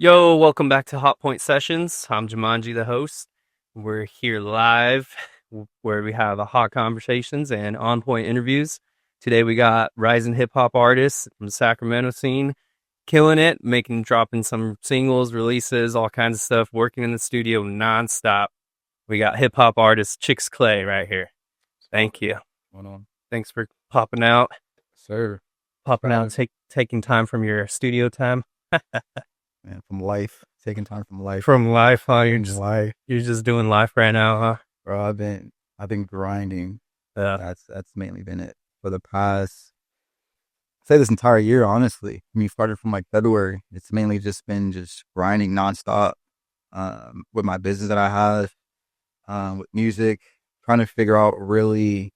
Yo, welcome back to Hot Point Sessions. I'm Jumanji, the host. We're here live where we have a hot conversations and on point interviews. Today we got rising hip hop artists from the Sacramento scene, killing it, dropping some singles, releases, all kinds of stuff, working in the studio nonstop. We got hip hop artist ChixKlay right here. Thank you. Going on, Thanks for popping out, sir. and taking time from your studio time. Man, from life, taking time from life. From life, huh? Life, You're just doing life right now, huh? bro. I've been grinding. Yeah. That's mainly been it for the past, say this entire year. Honestly, I mean, started from like February. It's mainly just been just grinding nonstop. With my business that I have, with music, trying to figure out really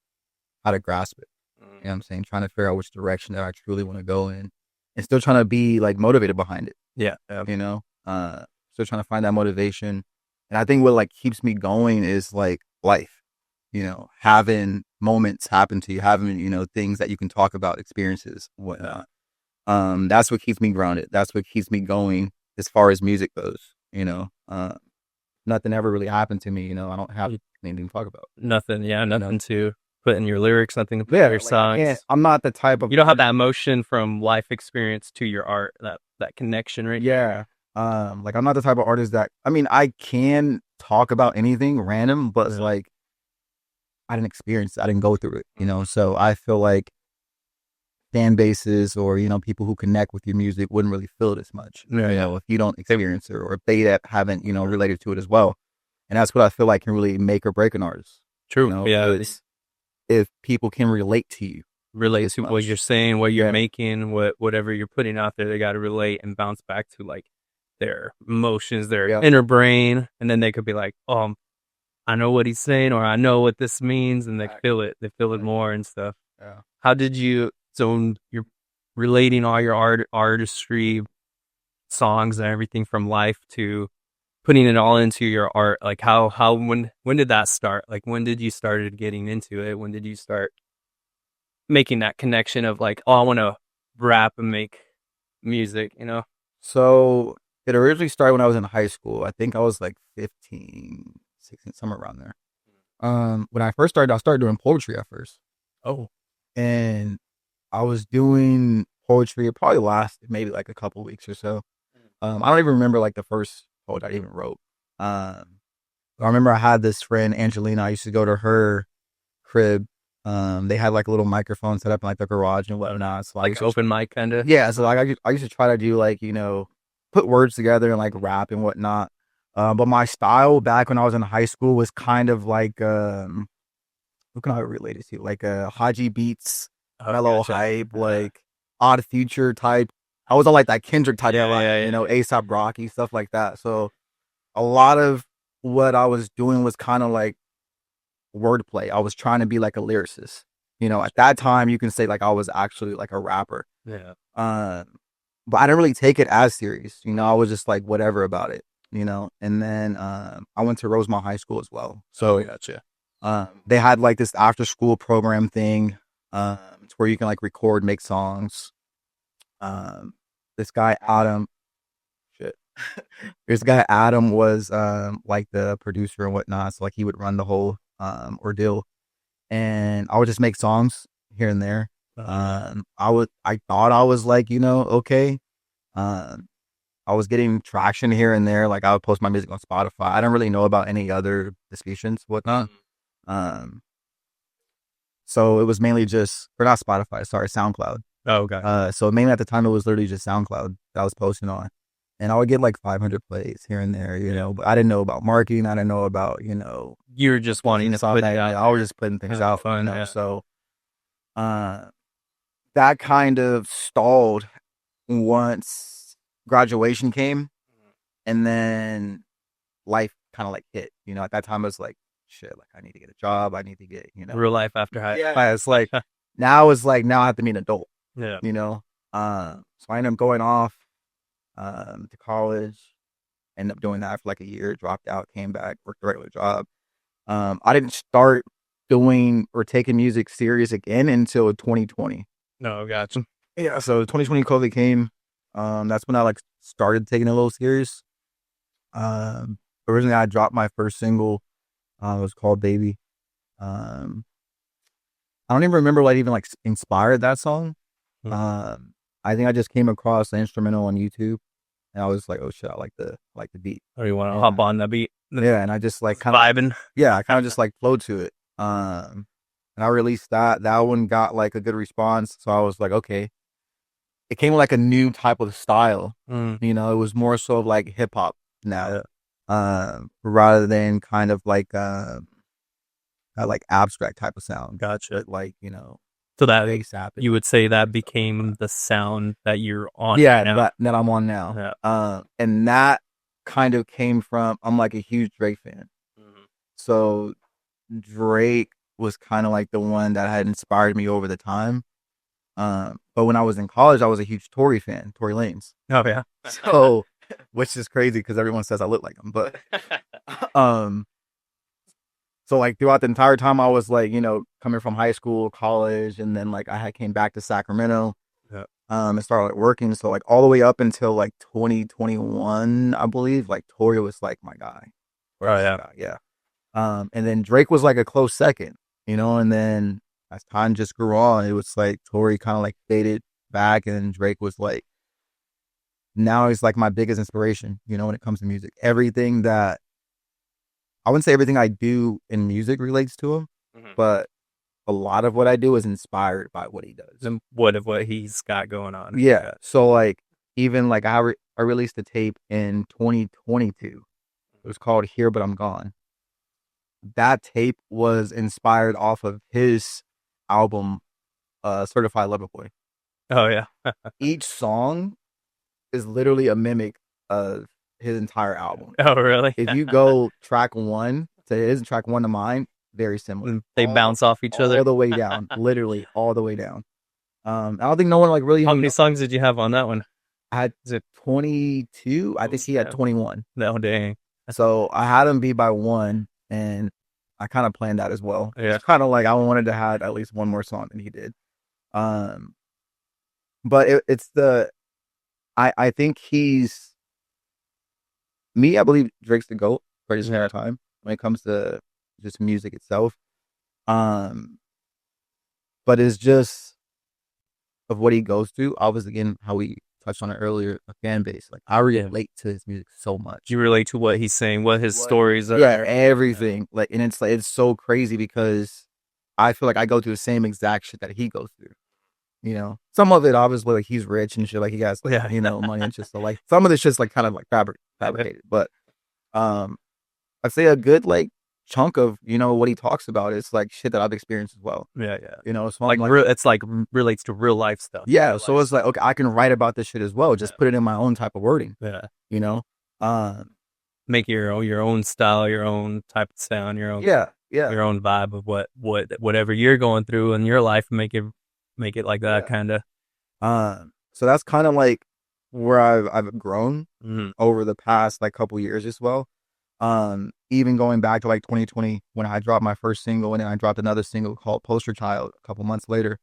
how to grasp it. You know what I'm saying? Trying to figure out which direction that I truly want to go in, and still trying to be like motivated behind it. Yeah. You know, still trying to find that motivation. And I think what like keeps me going is like life, having moments happen to you, having, things that you can talk about, experiences, whatnot. That's what keeps me grounded. That's what keeps me going as far as music goes, nothing ever really happened to me. I don't have anything to talk about. Nothing. Yeah. Nothing to put in your lyrics, nothing to put in your Like, songs. I'm not the type of, You don't have that emotion from life experience to your art, that connection, right? yeah. Like I'm not the type of artist that, I mean, I can talk about anything random, but it's like, I didn't experience it. I didn't go through it, so I feel like fan bases or, people who connect with your music wouldn't really feel it as much, if you don't experience it or if they haven't, related to it as well. And that's what I feel like can really make or break an artist. True. Yeah. Is if people can relate to you. Relate to what you're saying, what you're Yeah. making, whatever you're putting out there, they got to relate and bounce back to like their emotions, their inner brain. And then they could be like, oh, I know what he's saying, or I know what this means. And they feel it. They feel it more and stuff. Yeah. How did you, so you're relating all your artistry, songs and everything from life to putting it all into your art? Like when did that start? Like when did you started getting into it? When did you start making that connection of like, oh, I want to rap and make music, So it originally started when I was in high school. I think I was like 15, 16, somewhere around there. When I started doing poetry at first. Oh. And I was doing poetry. It probably lasted maybe like a couple weeks or so. I don't even remember like the first poet I even wrote. I remember I had this friend, Angelina. I used to go to her crib. They had like a little microphone set up in like the garage and whatnot. So like open mic kind of. Yeah. So like I used to try to do like, put words together and like rap and whatnot. But my style back when I was in high school was kind of like, who can I relate it to? Like Haji Beats, Mellow Hype, like Odd Future type. I was all like that Kendrick type, A$AP Rocky, stuff like that. So a lot of what I was doing was kind of like wordplay. I was trying to be like a lyricist. At that time you can say like I was actually like a rapper. Yeah. But I didn't really take it as serious. I was just like whatever about it. And then I went to Rosemont High School as well. So gotcha. They had like this after school program thing. It's where you can like record, make songs. This guy Adam this guy Adam was like the producer and whatnot. So like he would run the whole ordeal. And I would just make songs here and there. I thought I was like, okay. I was getting traction here and there. Like I would post my music on Spotify. I don't really know about any other distributions, whatnot. So it was mainly just, or not Spotify, sorry, SoundCloud. Oh, okay. So mainly at the time it was literally just SoundCloud that I was posting on. And I would get like 500 plays here and there, but I didn't know about marketing. I didn't know about, you were just wanting to put that. I was just putting things out. Fun, So that kind of stalled once graduation came, and then life kind of like hit. At that time I was like, shit, like I need to get a job. I need to get, real life after high. Yeah, it's like now I have to be an adult. Yeah. So I ended up going off to college, ended up doing that for like a year, dropped out, came back, worked a regular job. I didn't start doing or taking music serious again until 2020. No, gotcha. Yeah, so 2020 COVID came. That's when I like started taking it a little serious. Um, Originally I dropped my first single. It was called Baby. Um, I don't even remember what even like inspired that song. Mm. Um, I think I just came across the instrumental on YouTube, and I was like, "Oh shit, I like the beat." Or you want to hop And on the beat? yeah, and I just like Just kind of vibing. yeah, I kind of just like flowed to it. And I released that. That one got like a good response, so I was like, okay. It came with like a new type of style. Mm. You know, it was more so of like hip hop now, Yeah. rather than kind of like that like abstract type of sound, Gotcha. but like you know, So that ASAP you would say that and stuff like became that. the sound that you're on right Yeah, now. that I'm on now. Yeah. And that kind of came from I'm like a huge Drake fan. Mhm. So Drake was kind of like the one that had inspired me over the time. But when I was in college, I was a huge Tory fan, Tory Lanez. Oh yeah. So, which is crazy because everyone says I look like him. But um, so like throughout the entire time, I was like, you know, coming from high school, college, and then like I had came back to Sacramento. Yeah. And started like working. So like all the way up until like 2021, I believe, like Tory was like my guy. Oh yeah. Yeah. And then Drake was like a close second, you know, and then as time just grew on, it was like Tory kind of like faded back and Drake was like, now he's like my biggest inspiration, you know, when it comes to music. Everything that, I wouldn't say everything I do in music relates to him, Mhm. but a lot of what I do is inspired by what he does. Then what he's got going on. Yeah. So like, even like I released a tape in 2022. It was called Here But I'm Gone. That tape was inspired off of his album, Certified Lover Boy. Oh yeah. Each song is literally a mimic of his entire album. Oh really? If you go track one to his and track one to mine, very similar. And they bounce off each other. All the way down, literally all the way down. I don't think no one like really How even many knows. songs did you have on that one? I had Is it 22. I think he had 21. no dang? So I had him be by one, and I kind of planned that as well. Yeah. It's kind of like I wanted to have at least one more song than he did. Um, but it's the I think he's me. I believe Drake's the GOAT for his entire time when it comes to just music itself. Um, but it's just of what he goes through. Obviously, again, how we touched on it earlier, a fan base. Like I relate to his music so much. You relate to what he's saying, what his stories are. Yeah, everything. Like, and it's like it's so crazy because I feel like I go through the same exact shit that he goes through. You know, some of it obviously like he's rich and shit, like he has, Yeah. you know, money and just so like some of it's just like kind of like fabricated. But um, I'd say a good like chunk of what he talks about is like shit that I've experienced as well. Yeah, yeah. You know, so Like I'm like, it's like relates to real life stuff. yeah. Real So life it's like okay, I can write about this shit as well. Just Yeah. put it in my own type of wording. Yeah. You know, um, Make your own style, your own type of sound, your own yeah, yeah, your own vibe of whatever you're going through in your life, make it like that yeah. kind of. So that's kind of like where I've grown Mm-hmm. over the past like couple years as well. Even going back to like 2020 when I dropped my first single and then I dropped another single called Poster Child a couple months later.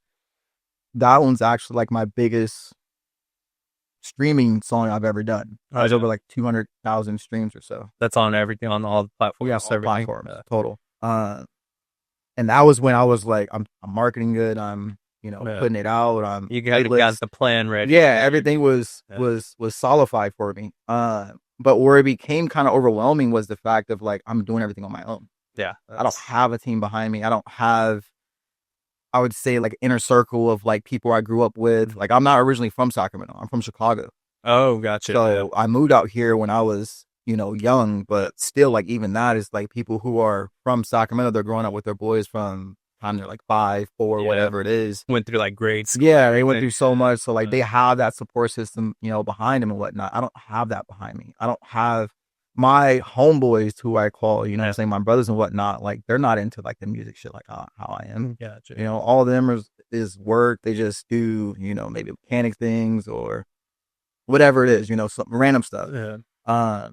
That one's actually like my biggest streaming song I've ever done. Oh, I was yeah. over like 200,000 streams or so. That's on everything on all the platforms. Yeah, all everything. platforms total. And that was when I was like, I'm marketing good. I'm Yeah. putting it out. I'm You got the plan ready. yeah, everything was Yeah. was solidified for me. But where it became kind of overwhelming was the fact of like I'm doing everything on my own. Yeah. I don't have a team behind me. I don't have, I would say, like inner circle of like people I grew up with. Like I'm not originally from Sacramento. I'm from Chicago. Oh, gotcha. So I moved out here when I was young, but still like even that is like people who are from Sacramento. They're growing up with their boys from time they're like 5, 4, Yeah. whatever it is. Went through like grades. Yeah, they went through so much. So like they have that support system, behind them and whatnot. I don't have that behind me. I don't have my homeboys who I call, Yeah. saying my brothers and whatnot. Like they're not into like the music shit like how I am. Gotcha. All of them is work. They just do, maybe mechanic things or whatever it is, some random stuff. Yeah.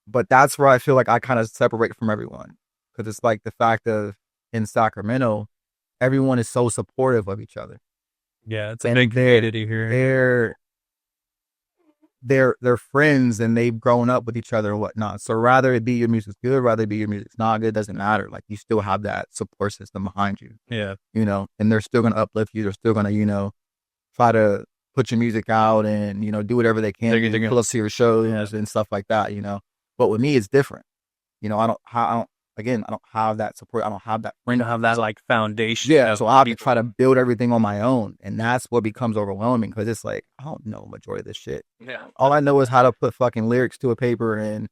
But that's where I feel like I kind of separate from everyone because it's like the fact of in Sacramento, everyone is so supportive of each other. Yeah, it's a And big community here. They're they're friends and they've grown up with each other and whatnot. So rather it be your music's good, rather it be your music's not good, doesn't matter. Like you still have that support system behind you. Yeah. And they're still gonna uplift you. They're still gonna, try to put your music out and, do whatever they can to pull up to your shows and stuff like that. But with me it's different. I don't have that support. I don't have that friend. You don't have that like foundation. Yeah, so I have to try to build everything on my own, and that's what becomes overwhelming because it's like I don't know majority of this shit. Yeah. All I know is how to put fucking lyrics to a paper and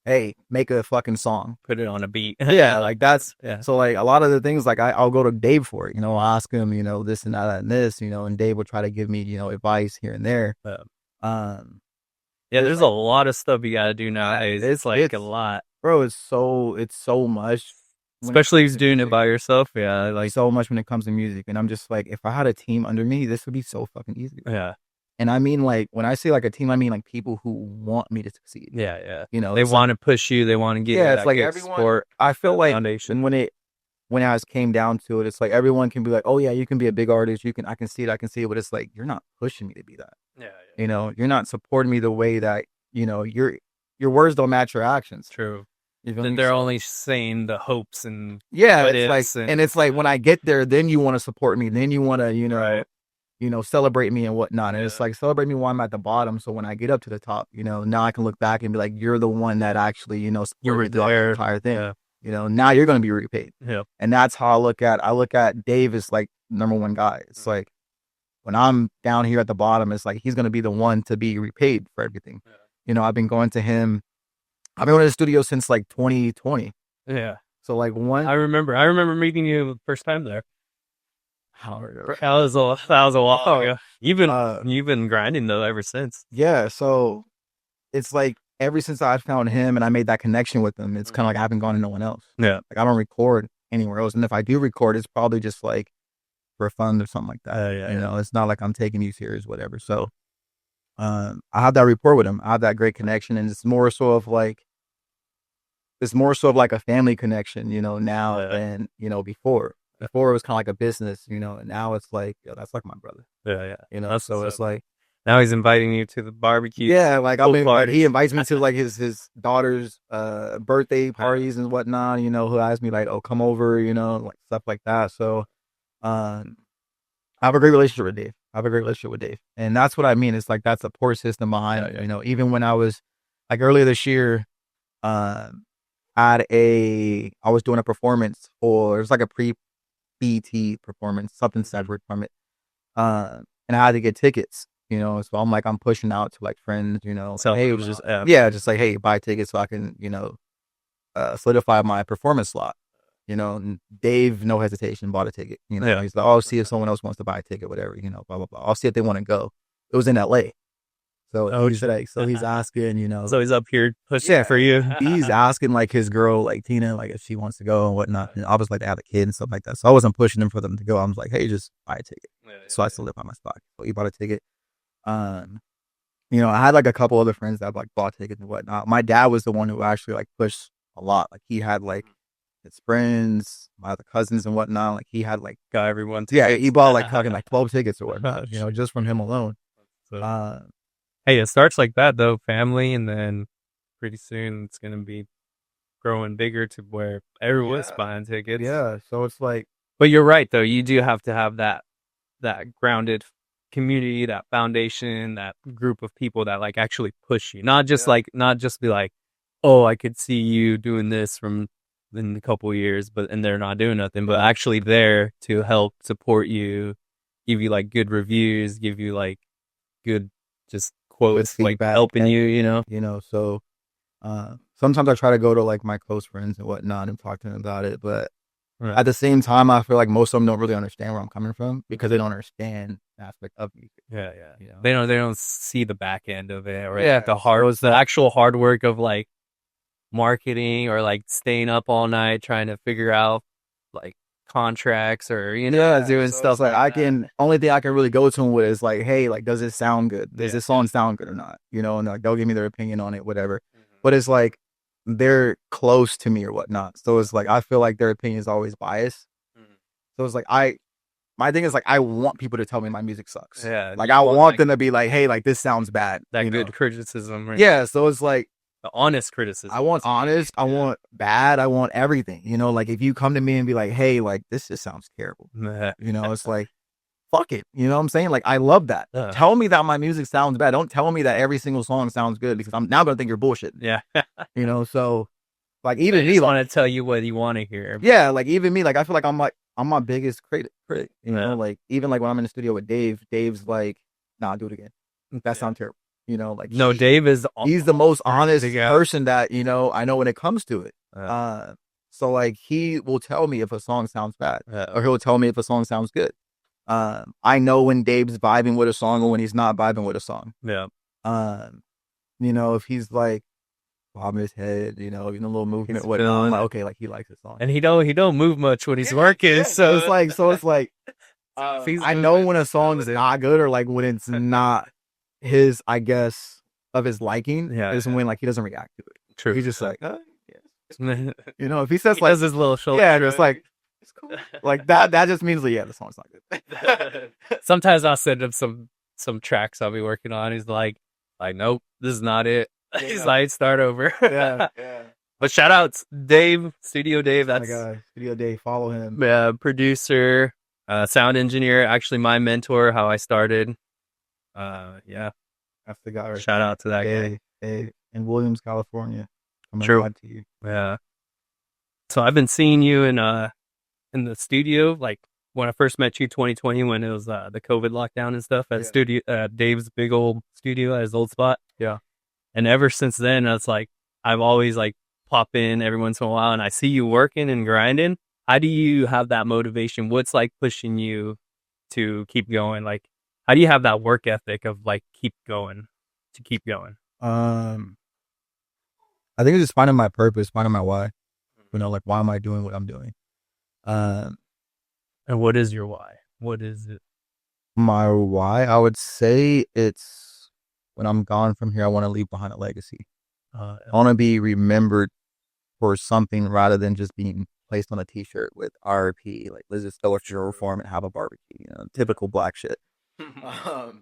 hey, make a fucking song. Put it on a beat. Yeah, like that's Yeah. so like a lot of the things like I'll go to Dave for it. I'll ask him, this and that and this, and Dave will try to give me, advice here and there. Yeah, there's a lot of stuff you got to do nowadays. It's a lot. Bro, it's so much. Especially if you're doing it by yourself. Yeah, like so much when it comes to music. And I'm just like, if I had a team under me, this would be so fucking easy. Yeah. And I mean, like, when I say like a team, I mean like people who want me to succeed. Yeah. They it's want to push you. They want to get it's like everyone. support, I feel like foundation. when it came down to it, it's like everyone can be like, oh yeah, you can be a big artist. I can see it. But it's like you're not pushing me to be that. Yeah. You're not supporting me the way that your words don't match your actions. True. Then they're only saying the hopes and it's like and it's like when I get there, then you want to support me, then you want to celebrate me and whatnot. And it's like celebrate me while I'm at the bottom. So when I get up to the top, now I can look back and be like, you're the one that actually you were there. The entire thing. Yeah. Now you're going to be repaid. Yeah. And that's how I look at Dave as like number one guy. It's like when I'm down here at the bottom, it's like he's going to be the one to be repaid for everything. Yeah. I've been going to him. I've been going to the studio since like 2020. Yeah. So like I remember meeting you the first time there. That was a while ago. You've been grinding though ever since. Yeah. So it's like ever since I found him and I made that connection with him, it's kind of like I haven't gone to no one else. Yeah. Like I don't record anywhere else. And if I do record, it's probably just like for fun or something like that. It's not like I'm taking you serious, whatever. So I have that rapport with him. I have that great connection, and it's more so of like a family connection, now than before. Before it was kind of like a business, and now it's like that's like my brother. Yeah. So it's like now he's inviting you to the barbecue. Yeah, like he invites me to like his daughter's birthday parties and whatnot. Who asks me like, oh, come over, like stuff like that. So I have a great relationship with Dave. And that's what I mean. It's like that support system behind it. Even when I was like earlier this year, I was doing a performance for, it was like a pre-BT performance, something separate from it. And I had to get tickets, so I'm pushing out to like friends, So hey, it was just just like, hey, buy tickets so I can, solidify my performance slot. And Dave, no hesitation, bought a ticket. He's like, oh, I'll see if someone else wants to buy a ticket, whatever, blah, blah, blah. I'll see if they want to go. It was in LA. So he's asking, so he's up here pushing for you. He's asking like his girl, like Tina, like if she wants to go and whatnot. And I was like to have a kid and stuff like that. So I wasn't pushing them for them to go. I was like, hey, just buy a ticket. So I solidify my spot. So he bought a ticket. I had like a couple other friends that like bought tickets and whatnot. My dad was the one who actually like pushed a lot. Like he had like his friends, my other cousins and whatnot. Like he had like got everyone. Yeah, he bought like fucking like 12 tickets or whatnot. Just from him alone. So, hey, it starts like that though, family, and then pretty soon it's gonna be growing bigger to where everyone's buying tickets. Yeah, so it's like. But you're right though. You do have to have that grounded community, that foundation, that group of people that like actually push you, not just be like, oh, I could see you doing this from in a couple of years, and they're not doing nothing, but actually there to help support you, give you like good reviews, give you like good just quotes, like helping you, So sometimes I try to go to like my close friends and whatnot and talk to them about it, but at the same time, I feel like most of them don't really understand where I'm coming from because they don't understand the aspect of me. Yeah. They don't see the back end of it, or the actual hard work of like marketing or like staying up all night trying to figure out like contracts or doing stuff like only thing I can really go to them with is like, hey, like, does it sound good? Does this song sound good or not? And like they'll give me their opinion on it, whatever. But it's like they're close to me or whatnot, so it's like I feel like their opinion is always biased. So it's like my thing is like I want people to tell me my music sucks. Yeah, Like you I want, want like, them to be like, hey, like this sounds bad. that You good know? criticism, right? Yeah. So it's like The honest I criticism. want honest, I Yeah. want bad, I want everything. You know, like if you come to me and be like, hey, like this just sounds terrible. Meh. You know, it's like fuck it. You know what I'm saying? Like I love that. Tell me that my music sounds bad. Don't tell me that every single song sounds good because I'm now gonna think you're bullshit. Yeah. You know, so like I even me, just like want to tell you what you want to hear. yeah, like even me, like I feel like I'm my biggest critic. You know, Yeah. like even like when I'm in the studio with Dave, Dave's like, nah, do it again. That sounds terrible. You know, like No, Dave is he's the most honest yeah. person that, you know, I know when it comes to it. Yeah. So like he will tell me if a song sounds bad, Yeah. or he'll tell me if a song sounds good. I know when Dave's vibing with a song or when he's not vibing with a song. Yeah. You know, if he's like bobbing his head, you know, even a little movement, He's whatnot, I'm feeling like, it. okay, like he likes the song. And he don't move much when he's working. So it's like I know when a song's not good or like when it's not his, I guess, of his liking, Yeah, is when like he doesn't react to it. true. He's just like, yes. He You know, if he says like does his little shoulder. yeah, just like it's cool. Like that just means like, yeah, the song's not good. Sometimes I'll send him some tracks I'll be working on. He's like, nope, this is not it. He's like, start over. yeah. But shout outs Dave, Studio Dave. That's Like Studio Day, follow him. Producer, sound engineer. Actually, my mentor. How I started. Yeah. That's the guy. Right Shout out to that guy. Hey, in Williams, California. True. To you. Yeah. So I've been seeing you in the studio, like when I first met you, 2020, when it was the COVID lockdown and stuff at studio, Dave's big old studio at his old spot. Yeah. And ever since then, it's like I've always like pop in every once in a while, and I see you working and grinding. How do you have that motivation? What's like pushing you to keep going? Like, how do you have that work ethic of like keep going? I think it's just finding my purpose, finding my why. You know, like why am I doing what I'm doing? And what is your why? What is it? My why, I would say it's when I'm gone from here, I want to leave behind a legacy. I want to be remembered for something rather than just being placed on a t-shirt with RP, like let's just throw a show reform and have a barbecue, you know, typical black shit. I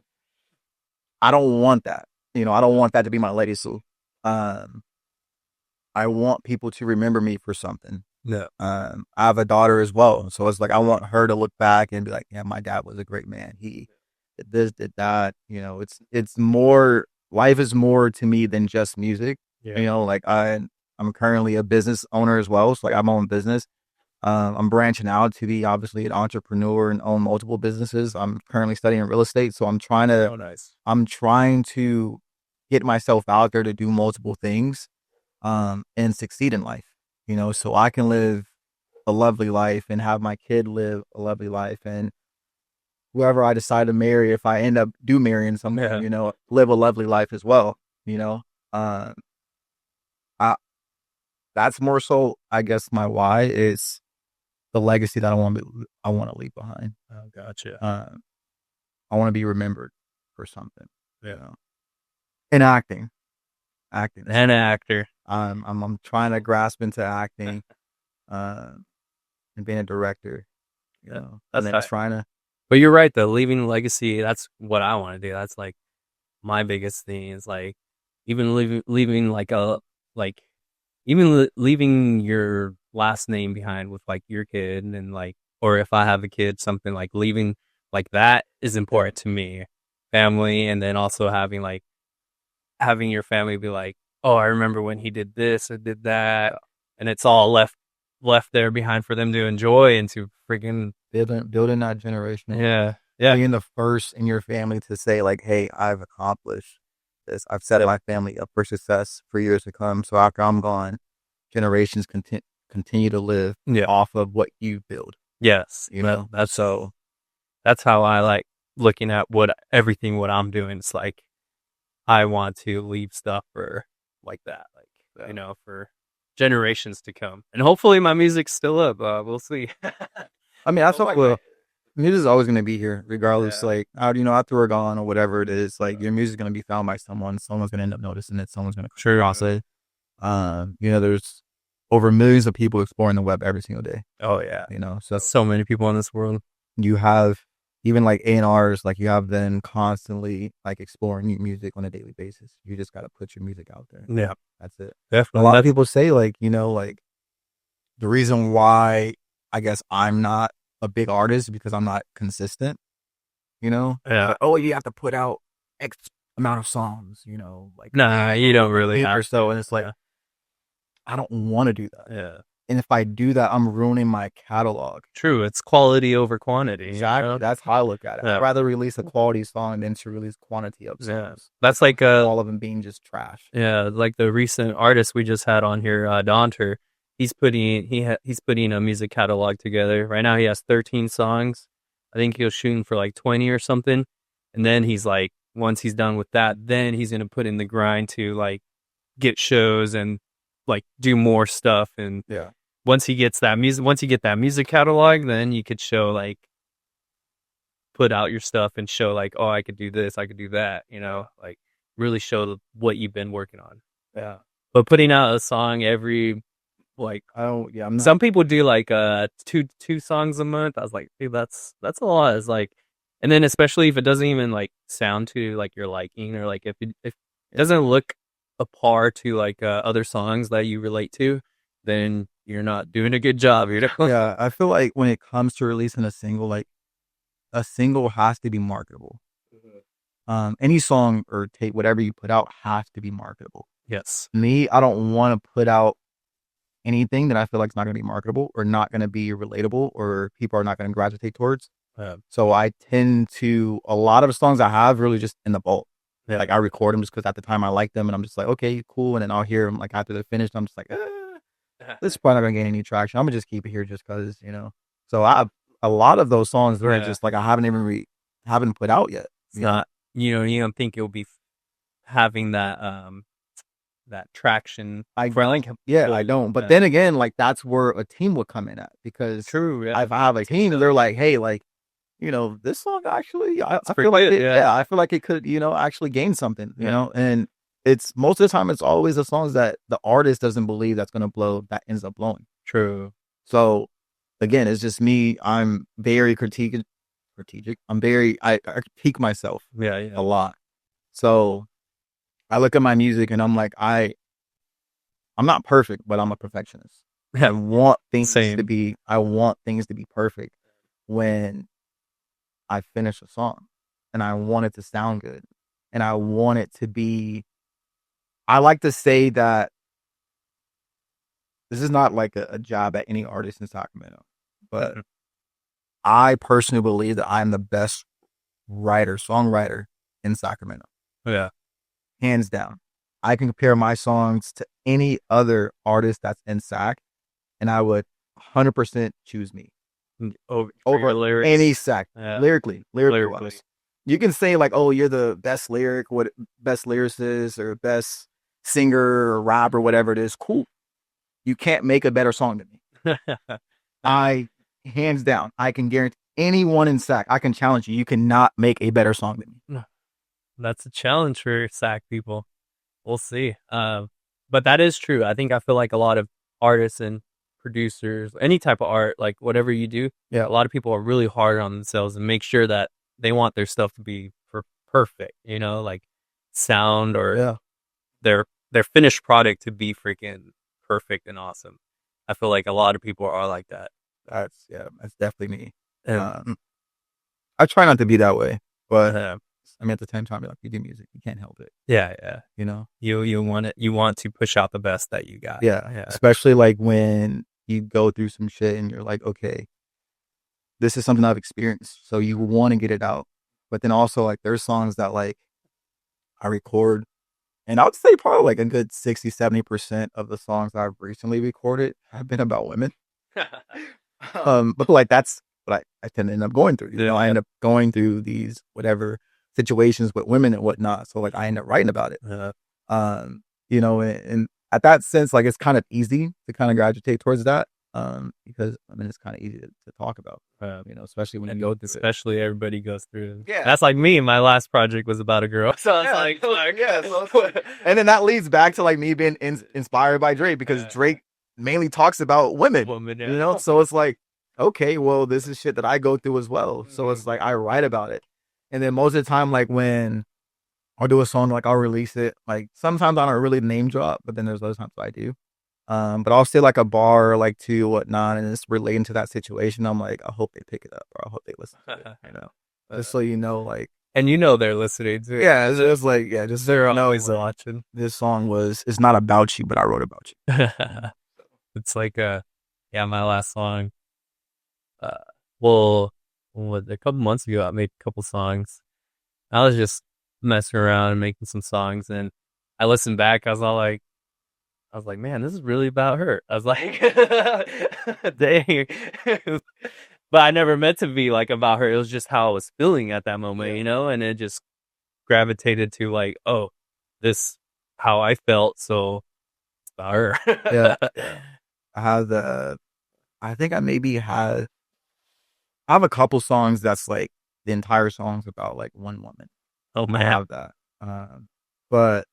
don't want that. You know, I don't want that to be my legacy. I want people to remember me for something. No. I have a daughter as well. So it's like, I want her to look back and be like, yeah, my dad was a great man. He did this, did that. You know, it's more, life is more to me than just music. Yeah. You know, like I'm currently a business owner as well. So like I'm own business. I'm branching out to be obviously an entrepreneur and own multiple businesses. I'm currently studying real estate. So I'm trying to get myself out there to do multiple things, and succeed in life, you know, so I can live a lovely life and have my kid live a lovely life, and whoever I decide to marry, if I end up marrying someone, you know, live a lovely life as well, you know. That's more so, I guess, my why is the legacy that I want to leave behind. Oh, gotcha. I want to be remembered for something. Yeah. You know? In acting. And an actor. I'm trying to grasp into acting, and being a director. You know, that's trying to. But you're right though. Leaving a legacy. That's what I want to do. That's like my biggest thing. Is like even leaving like leaving your last name behind with like your kid, and like, or if I have a kid, something like leaving like that is important to me. Family, and then also having your family be like, oh, I remember when he did this or did that, and it's all left there behind for them to enjoy and to freaking building that generation. Yeah. Being the first in your family to say like, hey, I've accomplished this. I've set my family up for success for years to come. So after I'm gone, generations continue to live off of what you build. Yes, you know. That's how I like looking at what I'm doing. It's like I want to leave stuff for like that, like you know, for generations to come, and hopefully my music's still up. We'll see. I mean, that's what music is always going to be here, regardless. Like, you know, after we're gone or whatever it is, like your music's going to be found by someone. Someone's going to end up noticing it. Someone's going to cross it. You know, there's over millions of people exploring the web every single day. Oh yeah, you know, so many people in this world. you have even like A&Rs, like you have them constantly like exploring new music on a daily basis. You just got to put your music out there. Yeah, That's it. A definitely. lot of people say like, like the reason why I guess I'm not a big artist because I'm not consistent, Yeah. Like, oh, you have to put out X amount of songs, like Nah, you don't really week have or so. to. And it's like, Yeah. I don't want to do that. Yeah. And if I do that, I'm ruining my catalog. True. It's quality over quantity. Exactly. That's how I look at it. Yeah. I'd rather release a quality song than to release quantity of songs. Yeah. That's like all of them being just trash. Yeah, like the recent artist we just had on here, Donter. He's putting a music catalog together. Right now he has 13 songs. I think he'll shooting for like 20 or something. And then he's like, once he's done with that, then he's gonna put in the grind to like get shows and like do more stuff. And Yeah. once you get that music catalog, then you could show like put out your stuff and show like, oh, I could do this, I could do that, like really show what you've been working on. Yeah. But putting out a song every like I'm not. some people do like two songs a month. I was like, dude, that's a lot. It's like, and then especially if it doesn't even like sound to like your liking, or like if it doesn't look a par to like other songs that you relate to, then you're not doing a good job. Yeah, I feel like when it comes to releasing a single, like a single has to be marketable. Any song or tape, whatever you put out, has to be marketable. Yes. Me, I don't want to put out anything that I feel like is not going to be marketable or not going to be relatable or people are not going to gravitate towards. So I tend to, a lot of songs I have really just in the vault. Yeah. Like I record them just because at the time I like them and I'm just like, okay, cool. And then I'll hear them like after they're finished. I'm just like, this is probably not going to gain any traction. I'm going to just keep it here just because, So a lot of those songs are just like I haven't even haven't put out yet. It's not, you don't think you'll be having that that traction. I don't. But then again, like that's where a team would come in at because true. Yeah. if I have a team, they're like, hey, like, this song actually, I feel like I feel like it could, actually gain something, and it's most of the time it's always the songs that the artist doesn't believe that's going to blow that ends up blowing. True. So again, it's just me. I'm very strategic. I critique myself a lot. So I look at my music and I'm like, I'm not perfect, but I'm a perfectionist. I want things to be perfect when I finish a song, and I want it to sound good, and I want it to be. I like to say that this is not like a job at any artist in Sacramento, but I personally believe that I'm the best songwriter in Sacramento. Yeah. Hands down. I can compare my songs to any other artist that's in Sac, and I would 100% choose me over lyrics. Any Sac. Lyrically. You can say like, oh, you're the best best lyricist or best singer or rap or whatever it is. Cool. You can't make a better song than me. Hands down, I can guarantee anyone in Sac, I can challenge you. You cannot make a better song than me. That's a challenge for Sac people. We'll see. But that is true. I feel like a lot of artists and producers, any type of art, like whatever you do, a lot of people are really hard on themselves and make sure that they want their stuff to be perfect, like sound or their finished product to be freaking perfect and awesome. I feel like a lot of people are like that. That's definitely me. I try not to be that way, but I mean, at the same time, like you do music, you can't help it. Yeah. You want to push out the best that you got. Yeah. Especially like when you go through some shit and you're like, okay, this is something I've experienced, so you want to get it out. But then also like there's songs that like I record, and I would say probably like a good 60-70% of the songs I've recently recorded have been about women. But like that's what I tend to end up going through. I end up going through these whatever situations with women and whatnot. So like I end up writing about it. And at that sense, like it's kind of easy to kind of gravitate towards that. Because I mean it's kind of easy to talk about. Especially when you go through especially everybody goes through. Yeah. That's like me. My last project was about a girl. So it's like and then that leads back to like me being inspired by Drake because Drake mainly talks about women. So it's like okay, well, this is shit that I go through as well. So it's like I write about it. And then most of the time, like when I'll do a song, like I'll release it. Like sometimes I don't really name drop, but then there's other times I do. But I'll say like a bar or like two, whatnot, and it's relating to that situation. I'm like, I hope they pick it up or I hope they listen to it, just so you know, like, And you know they're listening to it. yeah, it's just like, yeah, just They're know, always like, watching. this song it's not about you, but I wrote about you. It's like yeah, my last song. Uh, well, a couple months ago, I made a couple songs. I was just messing around and making some songs, and I listened back. I was like, man, this is really about her. I was like, dang. But I never meant to be like about her. It was just how I was feeling at that moment, you know, and it just gravitated to like, oh, this how I felt, so it's about her. Yeah. I have I think I maybe had, I have a couple songs that's like the entire song's about like one woman. Oh I man. have that. But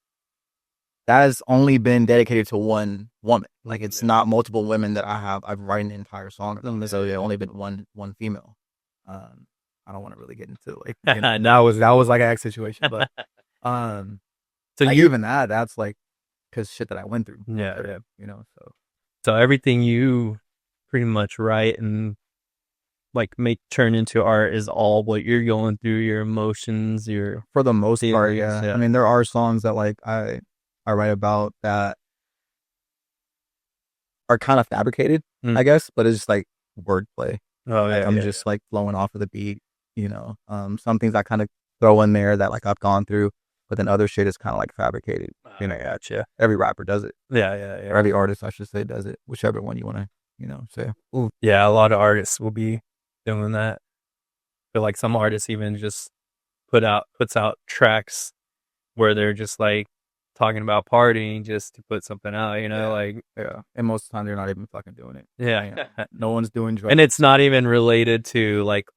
that has only been dedicated to one woman. Like it's not multiple women that I've written an entire song of them. So yeah, only been one female. I don't want to really get into like, that was like an X situation, but So like, you, even that's like because shit that I went through. yeah. So So everything you pretty much write and like make turn into art is all what you're going through, your emotions, your for the most part, feelings. yeah. I mean, there are songs that like I write about that are kind of fabricated, I guess, but it's just like wordplay. Oh Like yeah, I'm just like flowing off of the beat. Some things I kind of throw in there that like I've gone through, but then other shit is kind of like fabricated. Gotcha. Every rapper does it. Yeah. Or every artist, I should say, does it. Whichever one you want to, say. Ooh, yeah, a lot of artists will be doing that. I feel like some artists even just puts out tracks where they're just like talking about partying just to put something out, like Yeah. And most of the time they're not even fucking doing it. yeah. No one's doing drugs. And it's not even related to like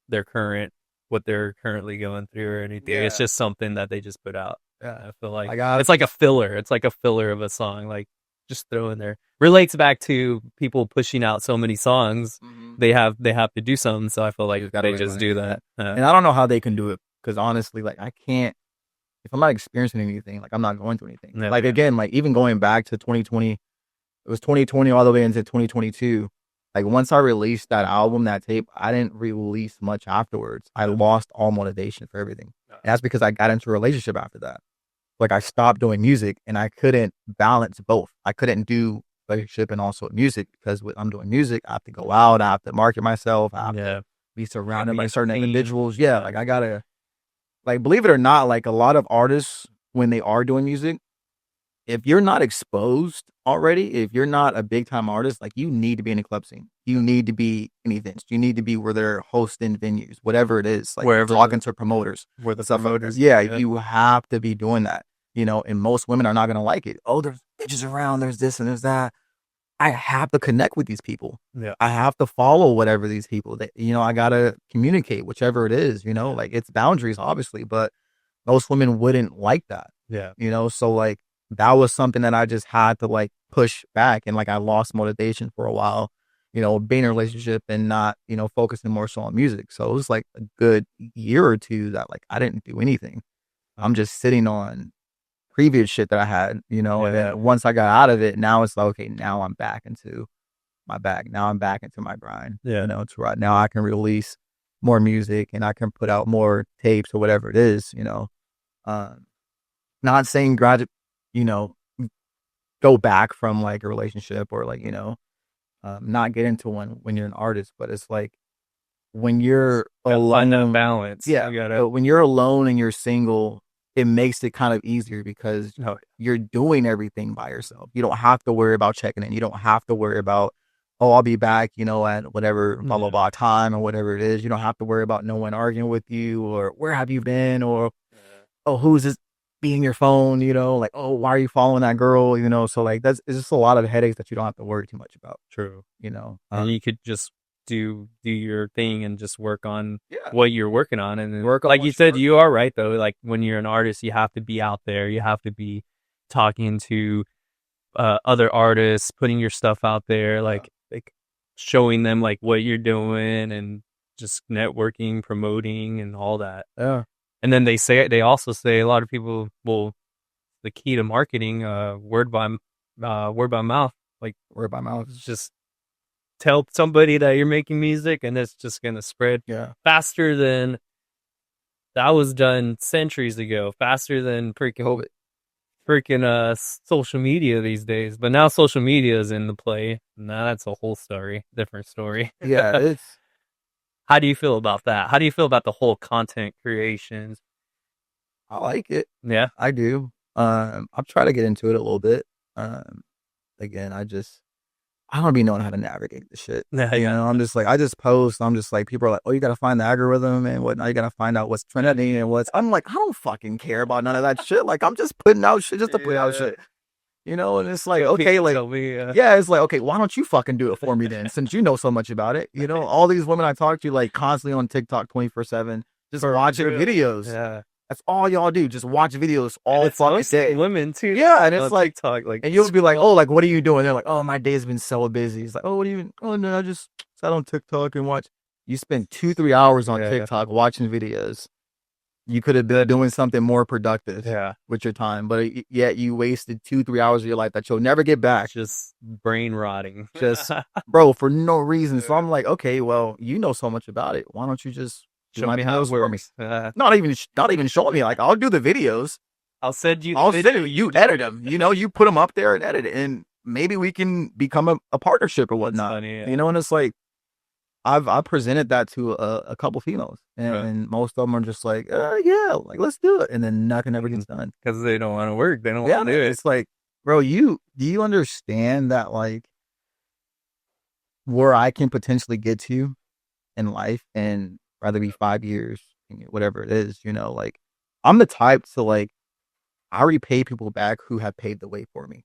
what they're currently going through or anything. It's just something that they just put out. Yeah. I feel like Like it's like a filler. It's like a filler of a song. Like just throw in there. Relates back to people pushing out so many songs. They have to do something. So I feel like they just do that. And I don't know how they can do it because honestly, like I can't. If I'm not experiencing anything, like I'm not going through anything. Yeah. Like again, like even going back to 2020, it was 2020 all the way into 2022. Like once I released that album, that tape, I didn't release much afterwards. I lost all motivation for everything. And that's because I got into a relationship after that. Like I stopped doing music and I couldn't balance both. I couldn't do relationship and also music because when I'm doing music, I have to go out, I have to market myself, I have to be surrounded by certain individuals. Yeah, like I gotta, like, believe it or not, like a lot of artists when they are doing music, if you're not exposed already, if you're not a big time artist, like you need to be in a club scene. You need to be in events. You need to be where they're hosting venues, whatever it is, like wherever, talking to promoters. Where the promoters. Yeah, you have to be doing that. And most women are not gonna like it. Oh, there's bitches around, there's this and there's that. I have to connect with these people. Yeah. I have to follow whatever these people that, I gotta communicate, whichever it is, like it's boundaries, obviously, but most women wouldn't like that. Yeah. So like that was something that I just had to like push back and like I lost motivation for a while, being in a relationship and not, focusing more so on music. So it was like a good year or two that like I didn't do anything. I'm just sitting on previous shit that I had, and then once I got out of it, now it's like, okay, now I'm back into my bag. Now I'm back into my grind. Yeah. It's right now I can release more music and I can put out more tapes or whatever it is, not saying graduate, go back from like a relationship or like, not get into one when you're an artist, but it's like when you're alone, find that balance. Yeah. When you're alone and you're single, it makes it kind of easier because you're doing everything by yourself. You don't have to worry about checking in. You don't have to worry about, oh, I'll be back, at whatever, blah, blah, blah time or whatever it is. You don't have to worry about no one arguing with you or where have you been or, oh, who's this being your phone, like, oh, why are you following that girl? So like, it's just a lot of headaches that you don't have to worry too much about. True. And you could just do your thing and just work on what you're working on. And then, like you said, you are right though. Like when you're an artist, you have to be out there. You have to be talking to other artists, putting your stuff out there. Like showing them like what you're doing and just networking, promoting, and all that. Yeah. And then they also say a lot of people, well, the key to marketing, word by mouth. Like, Word by mouth. just tell somebody that you're making music, and it's just gonna spread Yeah. faster than that was done centuries ago. Faster than COVID. social media these days. But now social media is in the play. Now that's a whole story, different story. Yeah, it's How do you feel about that? How do you feel about the whole content creations? I like it. Yeah, I do. I'll try to get into it a little bit. Again, I don't be knowing how to navigate the shit. yeah, You yeah. know, I'm just like I just post. I'm just like people are like, oh, you gotta find the algorithm and whatnot. You gotta find out what's trending and what's. I'm like, I don't fucking care about none of that shit. Like I'm just putting out shit just to put out shit. You know, and it's like okay, like Tell me, yeah, it's like okay, why don't you fucking do it for me then? Since you know so much about it, you know, all these women I talk to like constantly on TikTok 24/7, just watching videos. yeah. That's all y'all do. Just watch videos all And it's fucking mostly day. women too. Yeah, and it's On like, TikTok, like, and you'll be like, oh, like, what are you doing? They're like, oh, my day's been so busy. It's like, oh, what do you? Oh, no, I just sat on TikTok and watch. You spend 2-3 hours on Yeah, TikTok watching videos. You could have been doing something more productive yeah, with your time, but yet you wasted 2-3 hours of your life that you'll never get back. just brain rotting. Just, bro, for no reason. So I'm like, okay, well, you know so much about it. Why don't you just do Show my me how it videos for me? works. Not even showing me. Like, I'll do the videos. I'll send you. I'll send it. You edit them. You know, you put them up there and edit it, and maybe we can become a partnership or whatnot. Funny, yeah. You know, and it's like I presented that to a couple females, and most of them are just like, yeah, like let's do it, and then nothing ever gets done because they don't want to work. They don't yeah, want to do it. it's like, bro, do you understand that like where I can potentially get to in life, and rather be 5 years, whatever it is, you know, like I'm the type to like I repay people back who have paved the way for me.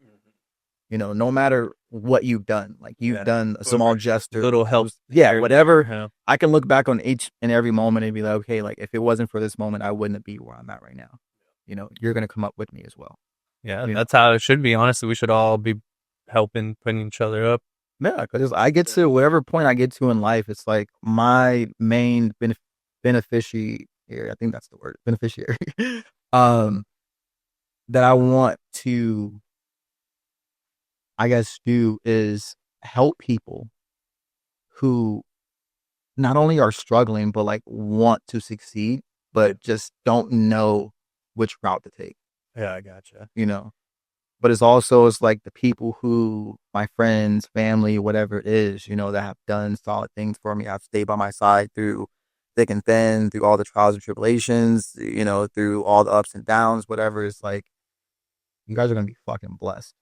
You know, no matter what you've done, like you've done a small gesture, Little help. yeah, whatever. Yeah. I can look back on each and every moment and be like, okay, like if it wasn't for this moment, I wouldn't be where I'm at right now. You know, you're gonna come up with me as well. Yeah, You know? that's how it should be. Honestly, we should all be helping, putting each other up. Yeah, because I get to whatever point I get to in life, it's like my main beneficiary. I think that's the word, beneficiary. That I want to, I guess, do is help people who not only are struggling, but like want to succeed, but just don't know which route to take, Yeah, I gotcha. you know? But it's like the people who, my friends, family, whatever it is, you know, that have done solid things for me, have stayed by my side through thick and thin, through all the trials and tribulations, you know, through all the ups and downs, whatever. It's like, you guys are going to be fucking blessed.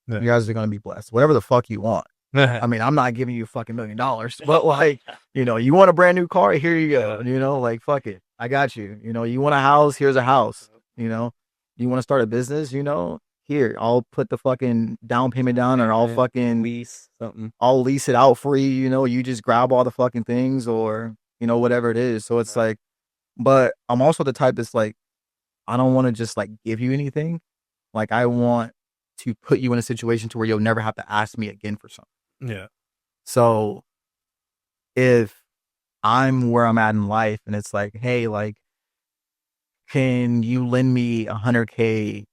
Yeah. You guys are going to be blessed. Whatever the fuck you want. I mean, I'm not giving you fucking $1 million, but like, you know, you want a brand new car? Here you go. You know, like, fuck it. I got you. You know, you want a house? Here's a house. You know, you want to start a business? You know, here, I'll put the fucking down payment down and I'll fucking lease something. I'll lease it out for you. You know, you just grab all the fucking things or, you know, whatever it is. So it's like, but I'm also the type that's like, I don't want to just like give you anything. Like, I want to put you in a situation to where you'll never have to ask me again for something. Yeah. So if I'm where I'm at in life and it's like, hey, like, can you lend me $100K?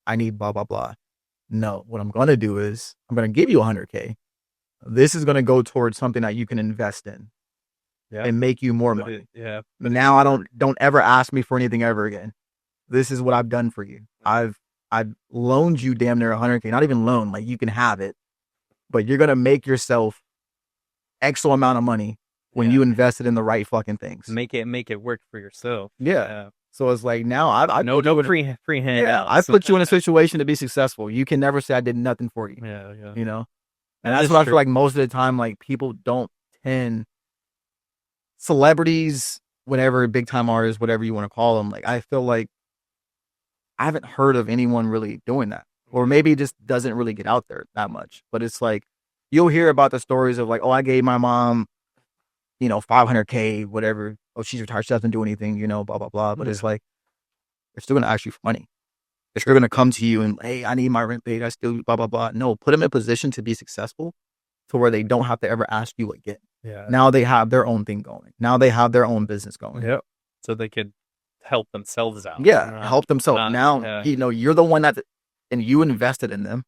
I need blah, blah, blah. No, what I'm going to do is I'm going to give you $100K. This is going to go towards something that you can invest in and make you more money. Yeah. Now don't ever ask me for anything ever again. This is what I've done for you. I've loaned you damn near $100K, not even loan, like you can have it, but you're going to make yourself X amount of money when you invest it in the right fucking things. Make it work for yourself. Yeah. So it's like now no free hand. Yeah, I put you in a situation to be successful. You can never say I did nothing for you. Yeah, yeah. You know? And that's what I feel like most of the time, like people don't tend, celebrities, whatever, big time artists, whatever you want to call them, like I feel like I haven't heard of anyone really doing that. Or maybe it just doesn't really get out there that much. But it's like, you'll hear about the stories of like, oh, I gave my mom, you know, $500K, whatever. Oh, she's retired. She doesn't do anything, you know, blah, blah, blah. But it's like, they're still going to ask you for money. They're still going to come to you and, hey, I need my rent paid. I still blah, blah, blah. No, put them in a position to be successful to where they don't have to ever ask you again. Yeah. Now they have their own thing going. Now they have their own business going. Yep. So they could help themselves out. Yeah, help themselves. Now, yeah. you're the one that, and you invested in them.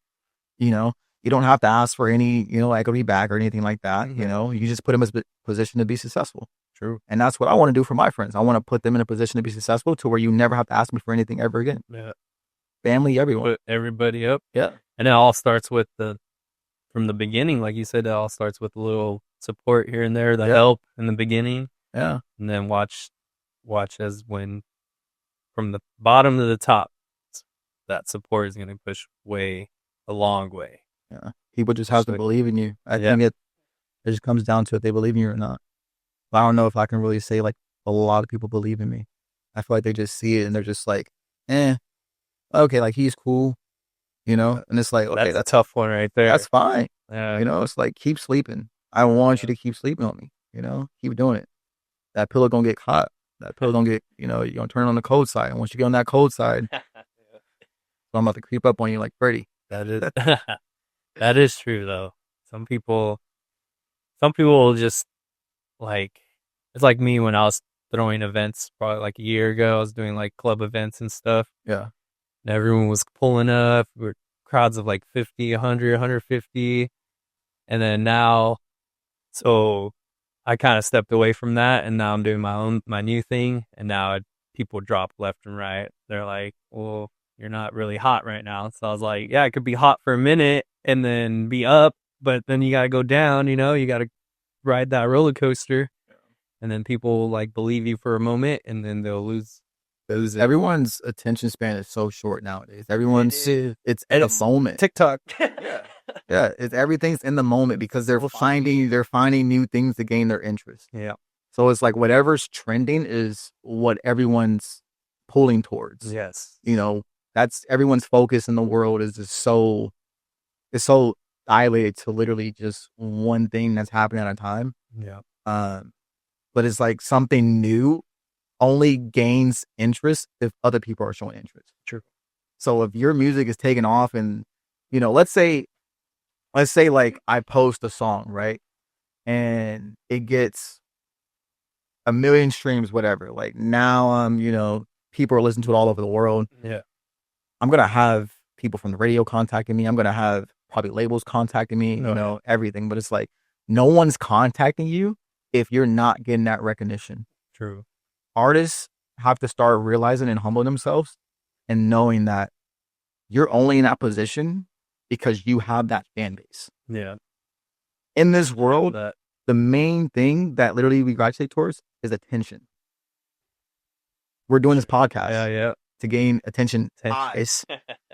You don't have to ask for any, equity back or anything like that. Mhm. You just put them in a position to be successful. True. And that's what I want to do for my friends. I want to put them in a position to be successful to where you never have to ask me for anything ever again. Yeah. Family, everyone. Put everybody up. Yeah. And it all starts with from the beginning, like you said, it all starts with a little support here and there, the help in the beginning. Yeah. And then watch as when from the bottom to the top, that support is going to push a long way. Yeah. People just have to believe in you. I think it just comes down to if they believe in you or not. But I don't know if I can really say like a lot of people believe in me. I feel like they just see it and they're just like, okay, like he's cool, and it's like, okay, that's a tough one right there. That's fine. Yeah. It's like, keep sleeping. I want you to keep sleeping on me, keep doing it. That pillow gonna get hot. That pillow gonna get, you're gonna turn on the cold side. And once you get on that cold side, I'm about to creep up on you like Freddy. That is that is true though. Some people will just like, it's like me when I was throwing events probably like a year ago. I was doing like club events and stuff. Yeah. And everyone was pulling up. We were crowds of like 50, 100, 150. And then now, so I kind of stepped away from that, and now I'm doing my new thing. And now people drop left and right. They're like, well, you're not really hot right now. So I was like, yeah, I could be hot for a minute and then be up, but then you got to go down, you got to ride that roller coaster. And then people like believe you for a moment, and then they'll lose it. Everyone's attention span is so short nowadays. It's in the moment. TikTok. Yeah, everything's in the moment because they're finding new things to gain their interest. Yeah. So it's like whatever's trending is what everyone's pulling towards. Yes. That's everyone's focus in the world is just so dilated to literally just one thing that's happening at a time. Yeah. But it's like something new only gains interest if other people are showing interest. True. So if your music is taking off and, let's say like I post a song, right? And it gets 1 million streams, whatever. Like now, people are listening to it all over the world. Yeah. I'm going to have people from the radio contacting me. I'm going to have probably labels contacting me, everything. But it's like, no one's contacting you if you're not getting that recognition. True. Artists have to start realizing and humbling themselves and knowing that you're only in that position because you have that fan base. Yeah. In this world, the main thing that literally we gravitate towards is attention. We're doing this podcast to gain attention. Eyes.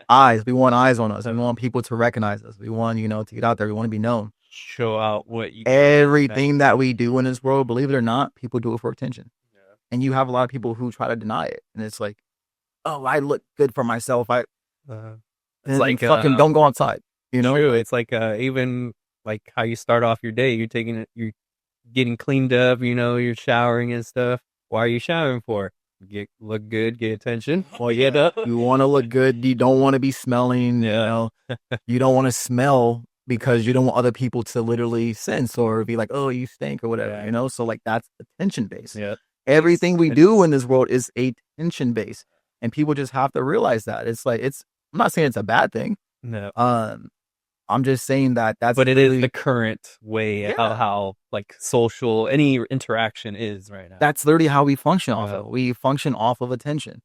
Eyes. We want eyes on us. We want people to recognize us. We want, to get out there. We want to be known. Show out what you everything that we do in this world, believe it or not, people do it for attention. Yeah. And you have a lot of people who try to deny it. And it's like, oh, I look good for myself. It's like fucking don't go outside. True. It's like even like how you start off your day. You're getting cleaned up, you're showering and stuff. Why are you showering for? Look good, get attention. Well, you want to look good. You don't want to be smelling. You don't want to smell because you don't want other people to literally sense or be like, oh, you stink or whatever. So like that's attention based. Yeah. Everything we do in this world is attention based, and people just have to realize that. It's like I'm not saying it's a bad thing. No. I'm just saying that's. But it is the current way how like social any interaction is right now. That's literally how we function off of. We function off of attention.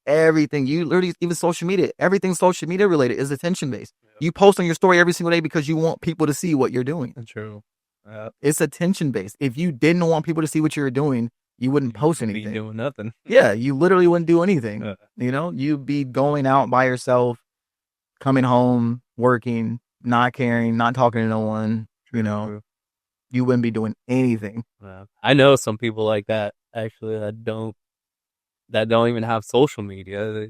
Everything you literally, even social media, everything social media related is attention based. You post on your story every single day because you want people to see what you're doing. True. It's attention based. If you didn't want people to see what you were doing, you wouldn't post anything. Be doing nothing. Yeah, you literally wouldn't do anything. You'd be going out by yourself, coming home, working, not caring, not talking to no one. True. You wouldn't be doing anything. I know some people like that actually that don't even have social media.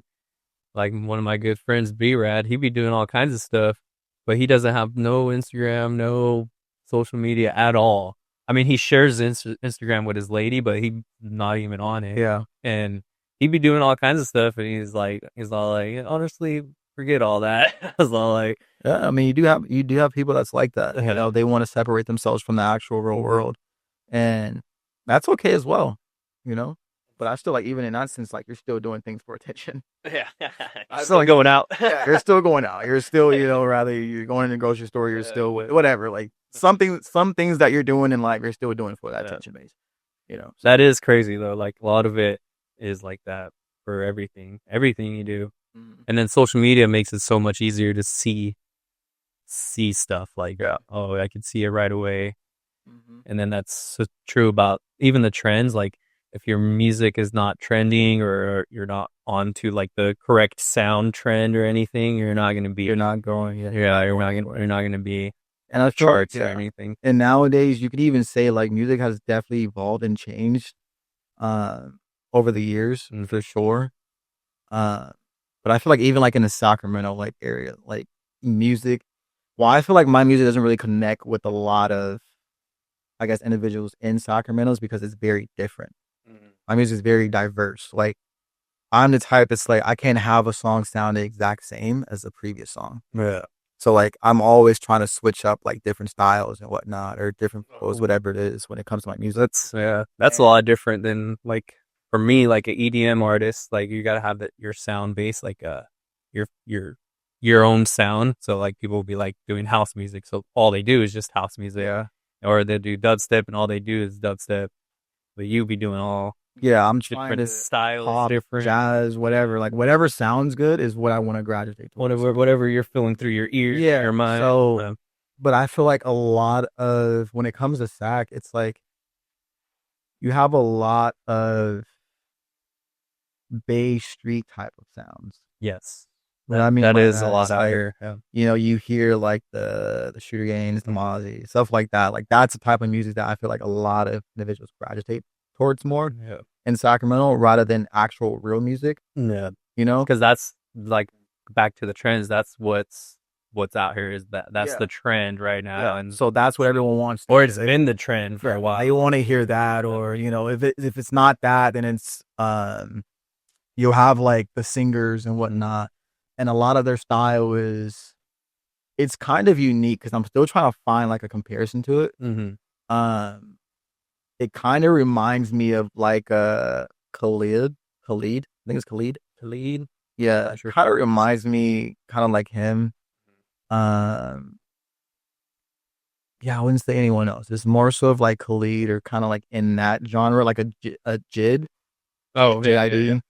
Like one of my good friends, B-Rad, he be doing all kinds of stuff, but he doesn't have no Instagram, no social media at all. I mean, he shares Instagram with his lady, but he's not even on it. Yeah. And he be doing all kinds of stuff, and he's all like, honestly, forget all that. I was all like, Yeah, I mean, you do have people that's like that. You know, they want to separate themselves from the actual real world, and that's okay as well. You know, but I still like even in that sense, like you're still doing things for attention. yeah, I feel still like going out. yeah, you're still going out. You're still rather you're going in the grocery store. You're still whatever. Like some things that you're doing in life, you're still doing for that attention base. You know, so. That is crazy though. Like a lot of it is like that for everything you do. Mm. And then social media makes it so much easier to see stuff like, Yeah. oh, I can see it right away. Mm-hmm. And then that's so true about even the trends. Like if your music is not trending or you're not onto like the correct sound trend or anything, you're not going to be. You're not going. Yeah, you're not going to be And I feel charts or anything. And nowadays, you could even say like music has definitely evolved and changed over the years for sure. But I feel like even like in the Sacramento like area, like music. Well, I feel like my music doesn't really connect with a lot of, I guess, individuals in Sacramento's because it's very different. My music is very diverse. Like I'm the type that's like I can't have a song sound the exact same as the previous song. Yeah. So like I'm always trying to switch up like different styles and whatnot or different flows, whatever it is when it comes to my music. That's a lot different than like for me, like an EDM artist. Like you gotta have your sound base, like your own sound. So like people will be like doing house music, so all they do is just house music. Yeah. Or they do dubstep, and all they do is dubstep. But you be doing all I'm trying different to styles, pop, different jazz, whatever. Like whatever sounds good is what I want to graduate towards. whatever you're feeling through your ears, your mind. So, but I feel like a lot of when it comes to Sac, it's like you have a lot of Bay Street type of sounds. Yes, What I mean that by is that a lot is out like, here. Yeah. you know, you hear like the Shooter Gaines, the Mozzie, stuff like that. Like that's the type of music that I feel like a lot of individuals gravitate towards more in Sacramento rather than actual real music. Yeah. You know, because that's like back to the trends. That's what's out here is that's the trend right now, and so that's what everyone wants. Or it's been the trend for a while. You want to hear that, or you know, if it's not that, then it's you'll have like the singers and whatnot, and a lot of their style is it's kind of unique because I'm still trying to find like a comparison to it. It kind of reminds me of like Khalid. I think it's Khalid. Yeah, Sure. kind of reminds me kind of like him. Yeah, I wouldn't say anyone else. It's more so of like Khalid or kind of like in that genre, like a Jid. Oh, JID.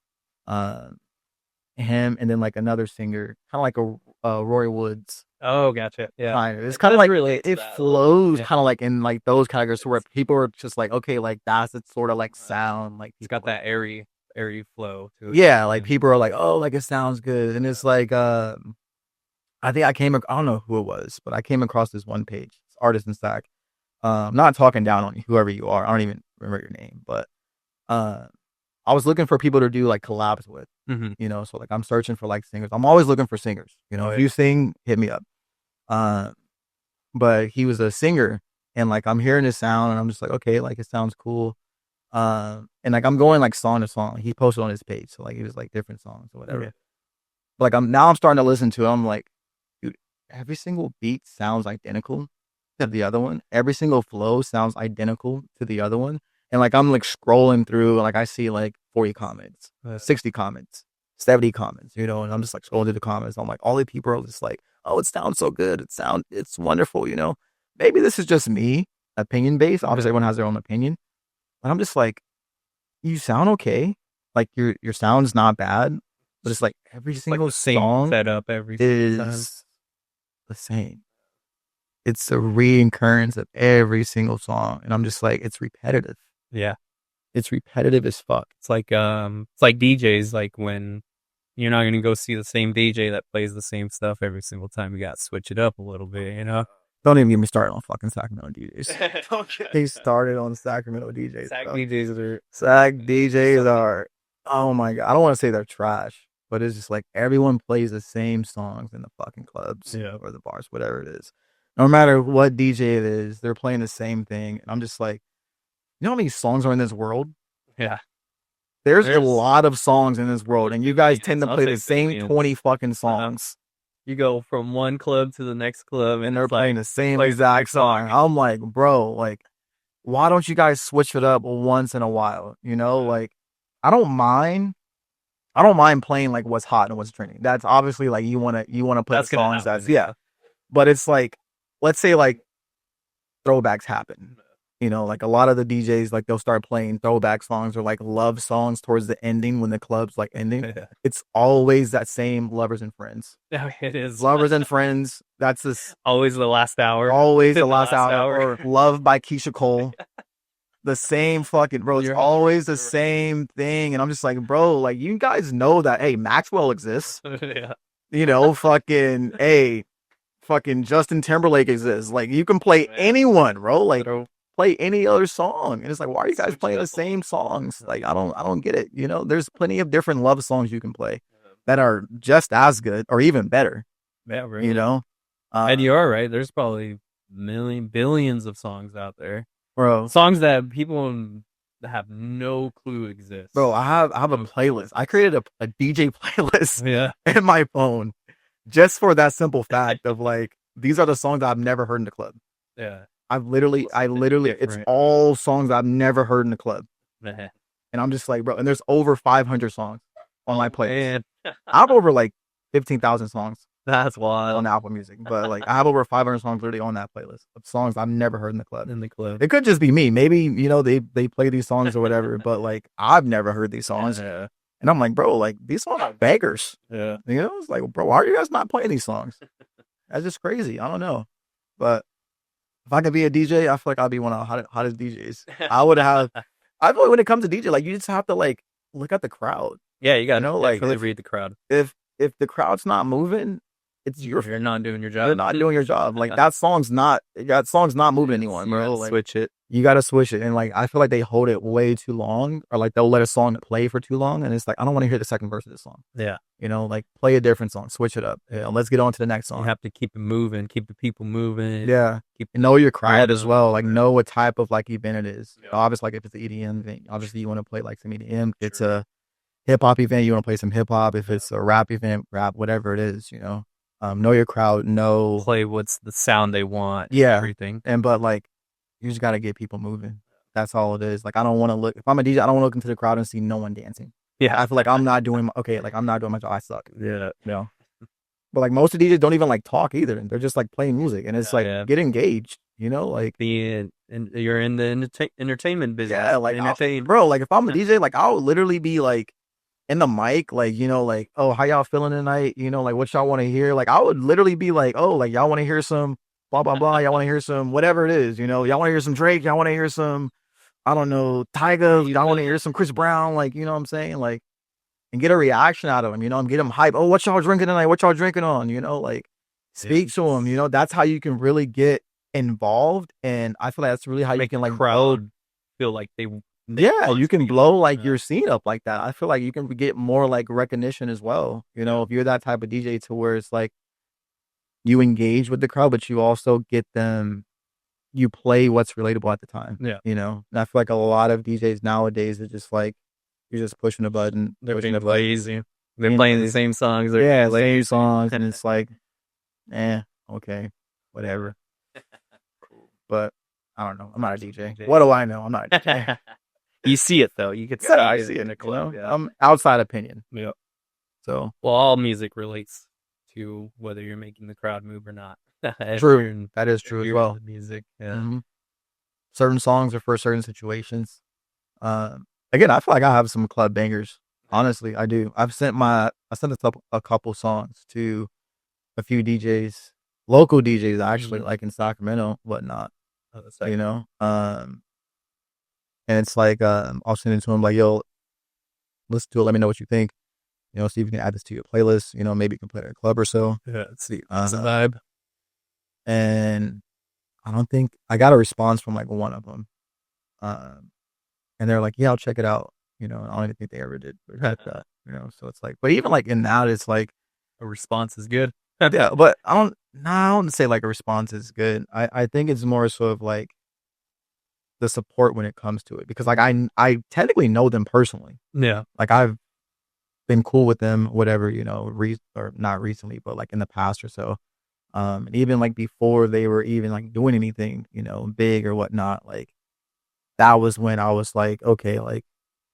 Him and then like another singer, kind of like a Roy Woods. Oh, gotcha. Yeah, kind of. It's kind of like it flows kind of like in like those categories where people are just like, okay, like that's its sort of like sound. Like it's got that airy flow to it. Yeah, like people are like, oh, like it sounds good, and it's like I think I don't know who it was, but I came across this one page, it's Artist in Sac. Not talking down on you, whoever you are. I don't even remember your name, but I was looking for people to do like collabs with, you know. So like I'm searching for like singers. I'm always looking for singers. You know, if you sing, hit me up. But he was a singer, and like I'm hearing his sound, and I'm just like, okay, like it sounds cool. And like I'm going like song to song. He posted on his page, so like it was like different songs or whatever. Like I'm starting to listen to it. I'm like, dude, every single beat sounds identical to the other one. Every single flow sounds identical to the other one. And like I'm like scrolling through, and like I see like 40 comments, 60 comments, 70 comments, you know, and I'm just like scrolling through the comments. I'm like, all the people are just like, oh, it sounds so good. It's wonderful, you know. Maybe this is just me, opinion based. Obviously, everyone has their own opinion, but I'm just like, you sound okay. Like your sound's not bad, but it's like every single song setup every is the same. It's a reoccurrence of every single song, and I'm just like, it's repetitive. Yeah, it's repetitive as fuck. It's like DJs. Like when you're not gonna go see the same DJ that plays the same stuff every single time. You got to switch it up a little bit, you know. Don't even get me started on fucking Sacramento DJs. They started on Sacramento DJs. Sac DJs are. Oh my god, I don't want to say they're trash, but it's just like everyone plays the same songs in the fucking clubs or the bars, whatever it is. No matter what DJ it is, they're playing the same thing, and I'm just like, you know how many songs are in this world? Yeah. there's a lot of songs in this world, and you guys tend to play the same billions. 20 fucking songs. You go from one club to the next club, and they're playing the same exact song. I'm like, bro, like, why don't you guys switch it up once in a while? You know, like, I don't mind playing like what's hot and what's trending. That's obviously like you wanna put songs that's but it's like, let's say like throwbacks happen. You know, like a lot of the DJs, like they'll start playing throwback songs or like love songs towards the ending when the club's like ending. Yeah. It's always that same Lovers and Friends. Oh, it is. Lovers and Friends. That's this always the last hour. Always the last hour. Or Love by Keisha Cole. The same fucking, bro. It's always the same thing. And I'm just like, bro, like you guys know that, hey, Maxwell exists. Yeah. You know, fucking, hey, fucking Justin Timberlake exists. Like you can play anyone, bro. Like play any other song. And it's like, why are you guys playing the same songs? Like I don't get it. You know, there's plenty of different love songs you can play that are just as good or even better. Yeah, really. You know? And you are right. There's probably billions of songs out there. Bro. Songs that people have no clue exist. Bro, I have a playlist. I created a DJ playlist in my phone just for that simple fact of like, these are the songs I've never heard in the club. Yeah. I literally, it's all songs I've never heard in the club. And I'm just like, bro, and there's over 500 songs on my playlist. I have over like 15,000 songs. That's wild. On Apple Music. But like, I have over 500 songs literally on that playlist of songs I've never heard in the club. It could just be me. Maybe, you know, they play these songs or whatever, but like, I've never heard these songs. Yeah. And I'm like, bro, like, these songs are bangers. Yeah. You know, it's like, bro, why are you guys not playing these songs? That's just crazy. I don't know. But if I could be a DJ, I feel like I'd be one of the hottest DJs. I feel like when it comes to DJ, like, you just have to, like, look at the crowd. Yeah, you got to know, like, really read the crowd. If the crowd's not moving, you're not doing your job. You're not doing your job. Like, that song's not moving anyone, bro. Like, switch it. You got to switch it. And, like, I feel like they hold it way too long, or, like, they'll let a song play for too long. And it's like, I don't want to hear the second verse of this song. Yeah. You know, like, play a different song. Switch it up. Yeah, let's get on to the next song. You have to keep it moving. Keep the people moving. Yeah. Know your crowd as well. Like, know what type of, like, event it is. Yeah. Obviously, like, if it's an EDM event, obviously you want to play, like, some EDM. If it's a hip-hop event, you want to play some hip-hop. If it's a rap event, rap, whatever it is, you know. Know your crowd. Play what's the sound they want. Yeah. Everything. But, like, you just got to get people moving. That's all it is. Like, I don't want to look, if I'm a DJ, I don't want to look into the crowd and see no one dancing. Yeah. I feel like I'm not doing my job. I suck. Yeah. You know? But, like, most of the DJs don't even, like, talk either. They're just, like, playing music. And it's, like, get engaged, you know? Like, you're in the entertainment business. Yeah, like, bro, like, if I'm a DJ, like, I'll literally be, like, in the mic, like, you know, like, oh, how y'all feeling tonight? You know, like, what y'all want to hear? Like, I would literally be like, oh, like, y'all want to hear some blah, blah, blah. Y'all want to hear some whatever it is, you know? Y'all want to hear some Drake? Y'all want to hear some, I don't know, Tyga? Y'all want to hear some Chris Brown? Like, you know what I'm saying? Like, and get a reaction out of them, you know? And get them hype. Oh, what y'all drinking tonight? What y'all drinking on? You know, like, speak to them, you know? That's how you can really get involved. And I feel like that's really how you can, like, crowd feel like they you can blow like your scene up like that. I feel like you can get more like recognition as well. You know, if you're that type of DJ to where it's like you engage with the crowd, but you also get them, you play what's relatable at the time. Yeah. You know, and I feel like a lot of DJs nowadays are just like, you're just pushing a button. They're being lazy. They're playing the same songs. Same songs. And it's like, okay, whatever. But I don't know. I'm not a DJ. What do I know? I'm not a DJ. You see it though. You could see I see it in the club. You know? I'm outside opinion. Yeah. So, well, all music relates to whether you're making the crowd move or not. True. That is true as well. Music. Yeah. Mm-hmm. Certain songs are for certain situations. Again, I feel like I have some club bangers. Honestly, I do. I sent a couple songs to a few DJs, local DJs actually, like in Sacramento, whatnot. You know, and it's like, I'll send it to him like, yo, listen to it. Let me know what you think. You know, see if you can add this to your playlist. You know, maybe you can play it at a club or so. Yeah, let's see. It's a vibe. And I got a response from like one of them. And they're like, yeah, I'll check it out. You know, I don't even think they ever did. That, you know, so it's like, but even like in that, it's like, a response is good. Yeah, but I don't say like a response is good. I think it's more so of like, the support when it comes to it, because like I technically know them personally. Yeah. Like I've been cool with them, whatever, or not recently, but like in the past or so. And even like before they were even like doing anything, big or whatnot, like that was when I was like, okay, like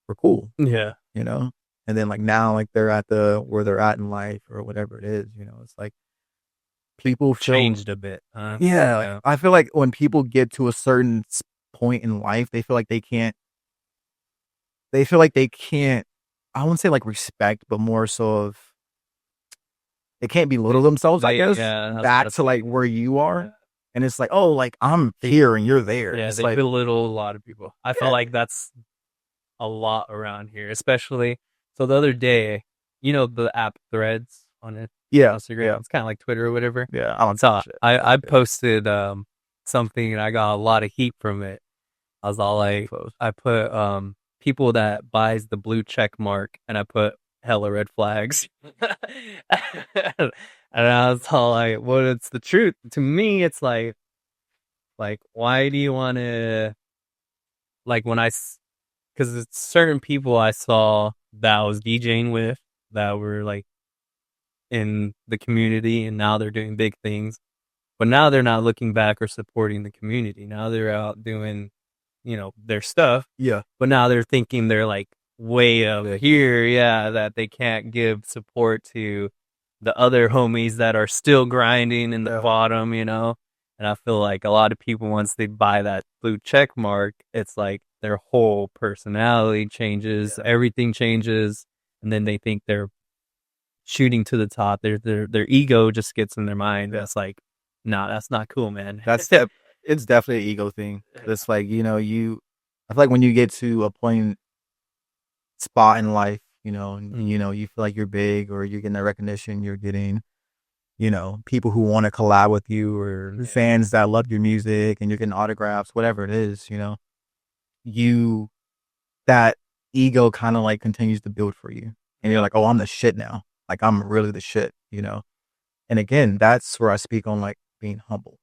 we're cool, Yeah. you know? And then like now, like they're at where they're at in life or whatever it is, it's like people feel, Changed a bit, huh? yeah, like Yeah. I feel like when people get to a certain point in life, they feel like they can't, I wouldn't say like respect, but more so of, they can't belittle themselves, I guess, Yeah, I was about back to to like say, where you yeah. are. And it's like, oh, like I'm here and you're there. Yeah, It's they like, belittle a lot of people. I feel yeah, like that's a lot around here, especially. So the other day, the app Threads on it, yeah, Instagram. yeah, It's kind of like Twitter or whatever. yeah. I don't give a So shit. I Yeah, posted something and I got a lot of heat from it. I was all like, close. I put people that buys the blue check mark, and I put hella red flags. And I was all like, well, it's the truth. To me, it's like why do you want to, like, because it's certain people I saw that I was DJing with that were like in the community, and now they're doing big things. But now they're not looking back or supporting the community. Now they're out doing, their stuff. Yeah, But now they're thinking they're like way up here, yeah, that they can't give support to the other homies that are still grinding in the yeah, bottom. And I feel like a lot of people, once they buy that blue check mark, it's like their whole personality changes, yeah. everything changes, and then they think they're shooting to the top. Their ego just gets in their mind. Yeah. That's like, nah, that's not cool, man. It's definitely an ego thing. It's like, I feel like when you get to a point spot in life, and Mm, you feel like you're big or you're getting that recognition, you're getting, people who want to collab with you or fans that love your music and you're getting autographs, whatever it is, you that ego kind of like continues to build for you. And you're like, oh, I'm the shit now. Like I'm really the shit. And again, that's where I speak on like being humble.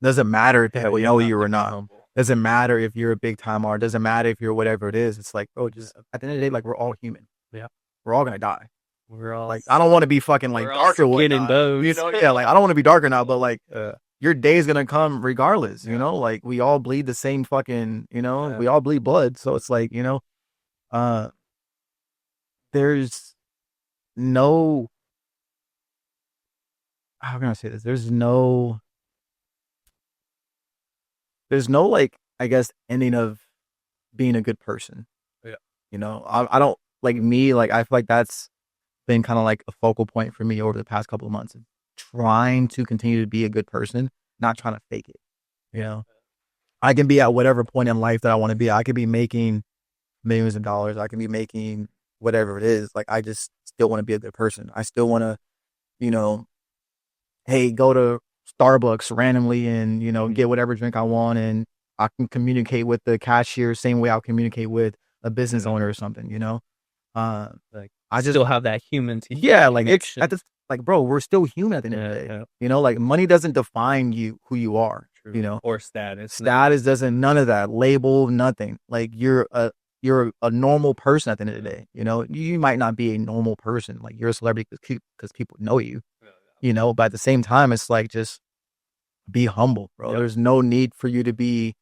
Doesn't matter if yeah, people you know have you to or be not. humble. Doesn't matter if you're a big time artist. Doesn't matter if you're whatever it is. It's like, bro, just at the end of the day, like we're all human. Yeah, We're all gonna die. we're all Like I don't want to be fucking like we're all dark or skin and whatnot. bones. Yeah, like I don't want to be dark or not, but like Uh, your day's gonna come regardless, yeah, like we all bleed the same fucking, yeah, we all bleed blood. So it's like, uh there's no, how can I say this? There's no like, I guess, ending of being a good person. yeah, I don't like me, like I feel like that's been kind of like a focal point for me over the past couple of months. Trying to continue to be a good person, not trying to fake it. You know, I can be at whatever point in life that I want to be. I could be making millions of dollars. I can be making whatever it is. Like I just still want to be a good person. I still want to, you know, hey, go to Starbucks randomly and, get whatever drink I want, and I can communicate with the cashier same way I'll communicate with a business owner or something. Uh, like I just, still have that human to yeah, human like it's at connection. this, like, bro, we're still human at the end of the Yeah, day. yeah, Like money doesn't define who you are. true. Or status. No. Status doesn't, none of that, label, nothing. Like you're a normal person at the end of the day. You might not be a normal person. Like you're a celebrity because people know you, Yeah, but at the same time, it's like, just be humble, bro. yeah. Yep, There's no need for you to be,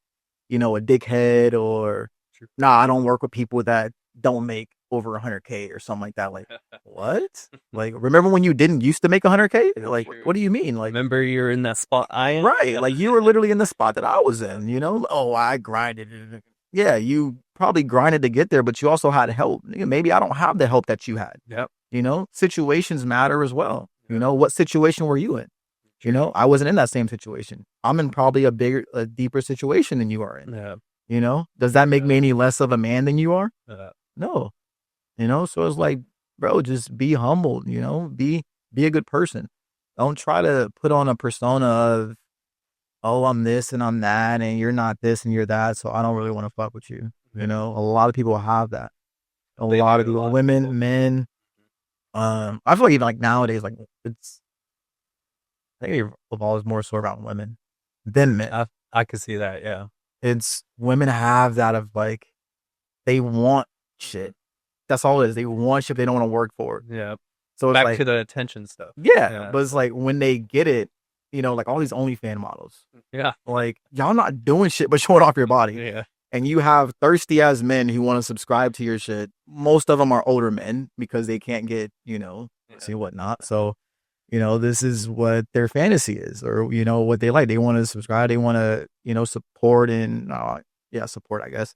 a dickhead or, true. nah, I don't work with people that don't make over 100K or something like that. Like, what? Like, remember when you didn't used to make 100K? Like, True. what do you mean? Like, Remember, you're in that spot I am. right? Like, you were literally in the spot that I was in. Oh, I grinded. Yeah, you probably grinded to get there, but you also had help. Maybe I don't have the help that you had. Yep. Situations matter as well. Yeah. What situation were you in? True. I wasn't in that same situation. I'm in probably a deeper situation than you are in. Yeah. Does that make me any less of a man than you are? Uh, No. So it's like, bro, just be humble, be a good person. Don't try to put on a persona of, oh, I'm this and I'm that, and you're not this and you're that, so I don't really want to fuck with you. A lot of people have that. A they lot of do. A people, lot of people. women, men. I feel like even like nowadays, like I think it evolves more so around women than men. I could see that. Yeah. It's women have that of like they want shit. That's all it is. They want shit they don't want to work for. Yeah. So it's Back like to the attention stuff. yeah, Yeah. but it's like when they get it, like all these OnlyFans models, Yeah. like y'all not doing shit but showing off your body. Yeah. And you have thirsty ass men who want to subscribe to your shit. Most of them are older men because they can't get, see whatnot. So, this is what their fantasy is, or what they like. They want to subscribe. They want to, support and support. I guess,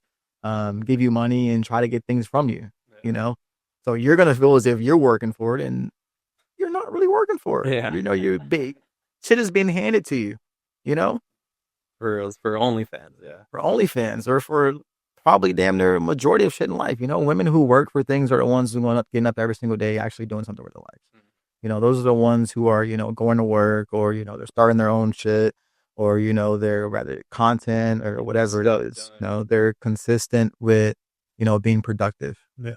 give you money and try to get things from you. You know, so you're gonna feel as if you're working for it, and you're not really working for it. Yeah. You're big shit is being handed to you. You know, For OnlyFans, yeah. for OnlyFans or for probably damn near majority of shit in life. Women who work for things are the ones who end up getting up every single day actually doing something with their lives. Those are the ones who are, going to work or, they're starting their own shit or, they're rather content or whatever it is. They're consistent with, being productive. Yeah.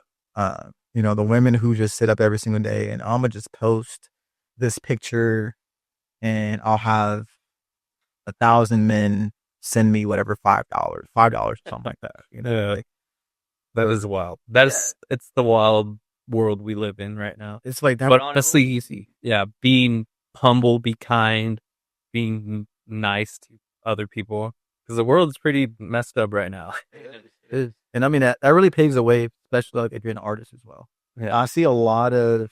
The women who just sit up every single day and I'm going to just post this picture and I'll have 1,000 men send me whatever $5, something like that. Like, that is wild. It's the wild world we live in right now. It's like that. But honestly, easy. Yeah, being humble, be kind, being nice to other people because the world is pretty messed up right now. It is. And I mean that really paves the way, especially like if you're an artist as well. Yeah. I see I'll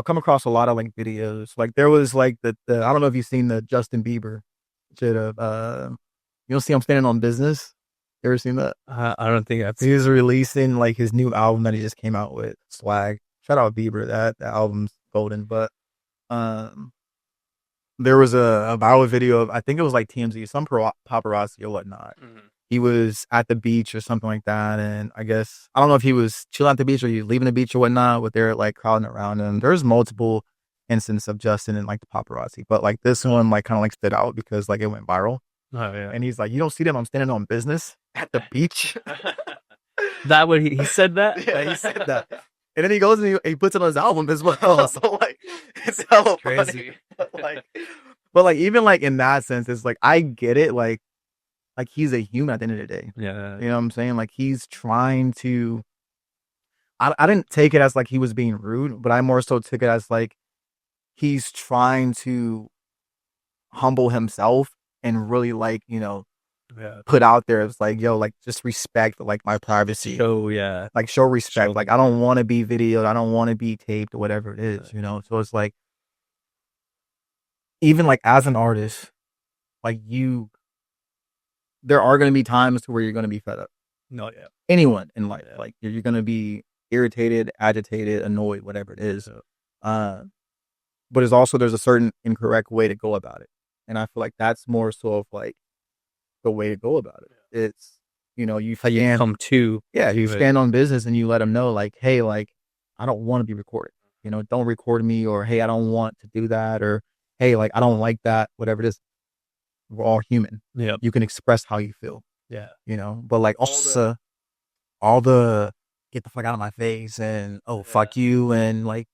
come across a lot of like videos. Like there was like the I don't know if you've seen the Justin Bieber shit of you'll see I'm standing on business. You ever seen that? I don't think I've He was releasing like his new album that he just came out with, Swag. Shout out Bieber, that album's golden. But there was a viral video of I think it was like TMZ, some paparazzi or whatnot. Mm-hmm. He was at the beach or something like that, and I guess I don't know if he was chilling at the beach or he was leaving the beach or whatnot, but they're like crowding around him. There's multiple instances of Justin and like the paparazzi, but like this one like kind of like stood out because like it went viral. Oh yeah, and he's like, "You don't see them? I'm standing on business at the beach." That what he said that? Yeah, he said that. And then he goes and he puts it on his album as well. So like, it's hella Crazy. funny. But like even like in that sense, it's like I get it. Like he's a human at the end of the day. Yeah. You know what I'm saying? Like he's trying to. I didn't take it as like he was being rude, but I more so took it as like he's trying to humble himself and really like put out there. It's like, yo, like just respect like my privacy. Show respect. Like I don't want to be videoed. I don't want to be taped or whatever it is, So it's like, even like as an artist, like there are going to be times where you're going to be fed up. No, yeah. Anyone in life, like you're going to be irritated, agitated, annoyed, whatever it is. But there's a certain incorrect way to go about it. And I feel like that's more so of like the way to go about it. It's, you stand on business and you let them know like, hey, like, I don't want to be recorded. Don't record me, or, hey, I don't want to do that, or, hey, like, I don't like that, whatever it is. We're all human. Yeah. You can express how you feel. Yeah. But like all the get the fuck out of my face and fuck you and like,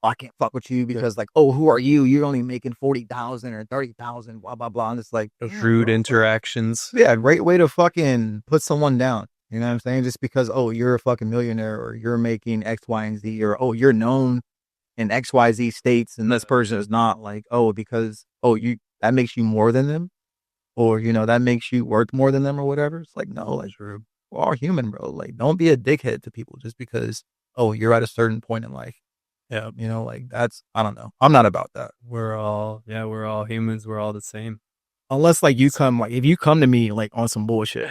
I can't fuck with you because like, who are you? You're only making 40,000 or 30,000, blah blah blah. And it's like those rude interactions. Yeah, great way to fucking put someone down. You know what I'm saying? Just because you're a fucking millionaire or you're making X, Y, and Z, or you're known in X, Y, Z states and this person is not, like because you that makes you more than them, or that makes you worth more than them or whatever. It's like, no, like we're all human, bro. Like don't be a dickhead to people just because you're at a certain point in life. Yeah, like that's, I don't know. I'm not about that. We're all humans. We're all the same. Unless like if you come to me like on some bullshit,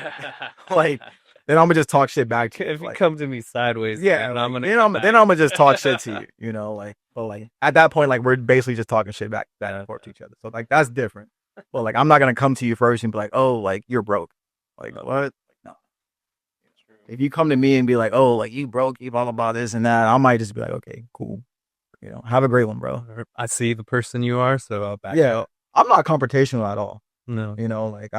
like then I'm gonna just talk shit back to you. If you come to me sideways, yeah, then I'm gonna just talk shit to you. But like at that point, like we're basically just talking shit back and forth to each other. So like that's different. But like I'm not gonna come to you first and be like, like you're broke. Like what? No. If you come to me and be like, like you broke, you blah blah blah this and that, I might just be like, okay, cool. Have a great one, bro. I see the person you are, so I'll back up. I'm not confrontational at all. No. Like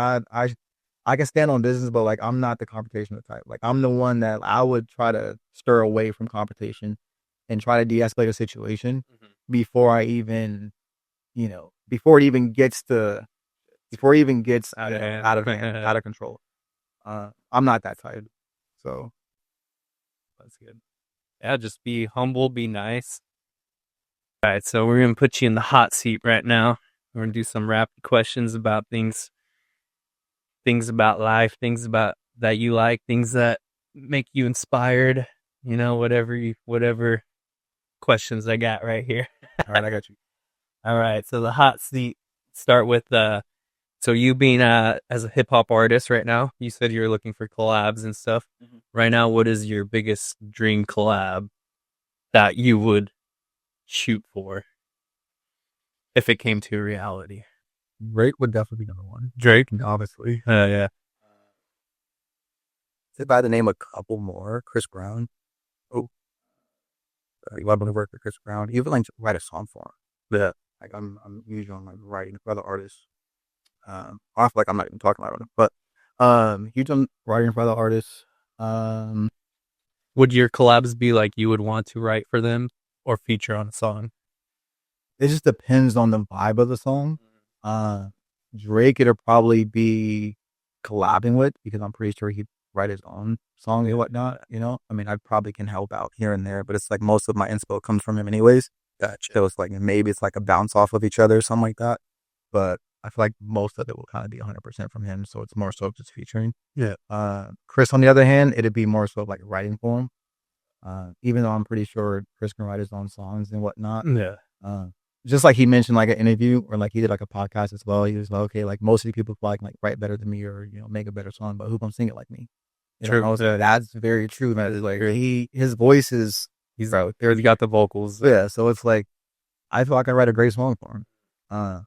I can stand on business, but like I'm not the confrontational type. Like I'm the one that I would try to stir away from confrontation and try to de-escalate a situation before I even, before it even gets to before he even gets Out of hand. out of hand, out of control. I'm not that type, so That's good. Yeah, just be humble, be nice. All right, so we're gonna put you in the hot seat right now. We're gonna do some rapid questions about things about life, things about that you like, things that make you inspired. You know, whatever questions I got right here. all right, I got you. All right, so the hot seat. Start with so you being as a hip hop artist right now, you said you're looking for collabs and stuff. Right now, what is your biggest dream collab that you would shoot for if it came to reality? Drake would definitely be number one. Drake? Obviously. Yeah. If I had to name a couple more, Chris Brown. Oh, you want to work with Chris Brown? Even like write a song for him. Yeah. Like I'm usually on like writing for other artists. I feel like I'm not even talking about it, but huge on writing for other artists. Would your collabs be like you would want to write for them or feature on a song? It just depends on the vibe of the song. Drake, it'll probably be collabing with because I'm pretty sure he'd write his own song and whatnot. You know, I mean, I probably can help out here and there, but it's like most of my inspo comes from him anyways. Gotcha. So it's like maybe it's like a bounce off of each other or something like that. But I feel like most of it will kind of be 100% from him. So it's more so just featuring. Yeah. Chris, on the other hand, it'd be more so like writing for him. Even though I'm pretty sure Chris can write his own songs and whatnot. Yeah. Just like he mentioned, like an interview or like he did like a podcast as well. He was like, okay, like most of the people like write better than me or make a better song, but who gonna sing it like me? True. So that's very true, man. It's like his voice is He's got the vocals. yeah. So it's like I feel like I write a great song for him.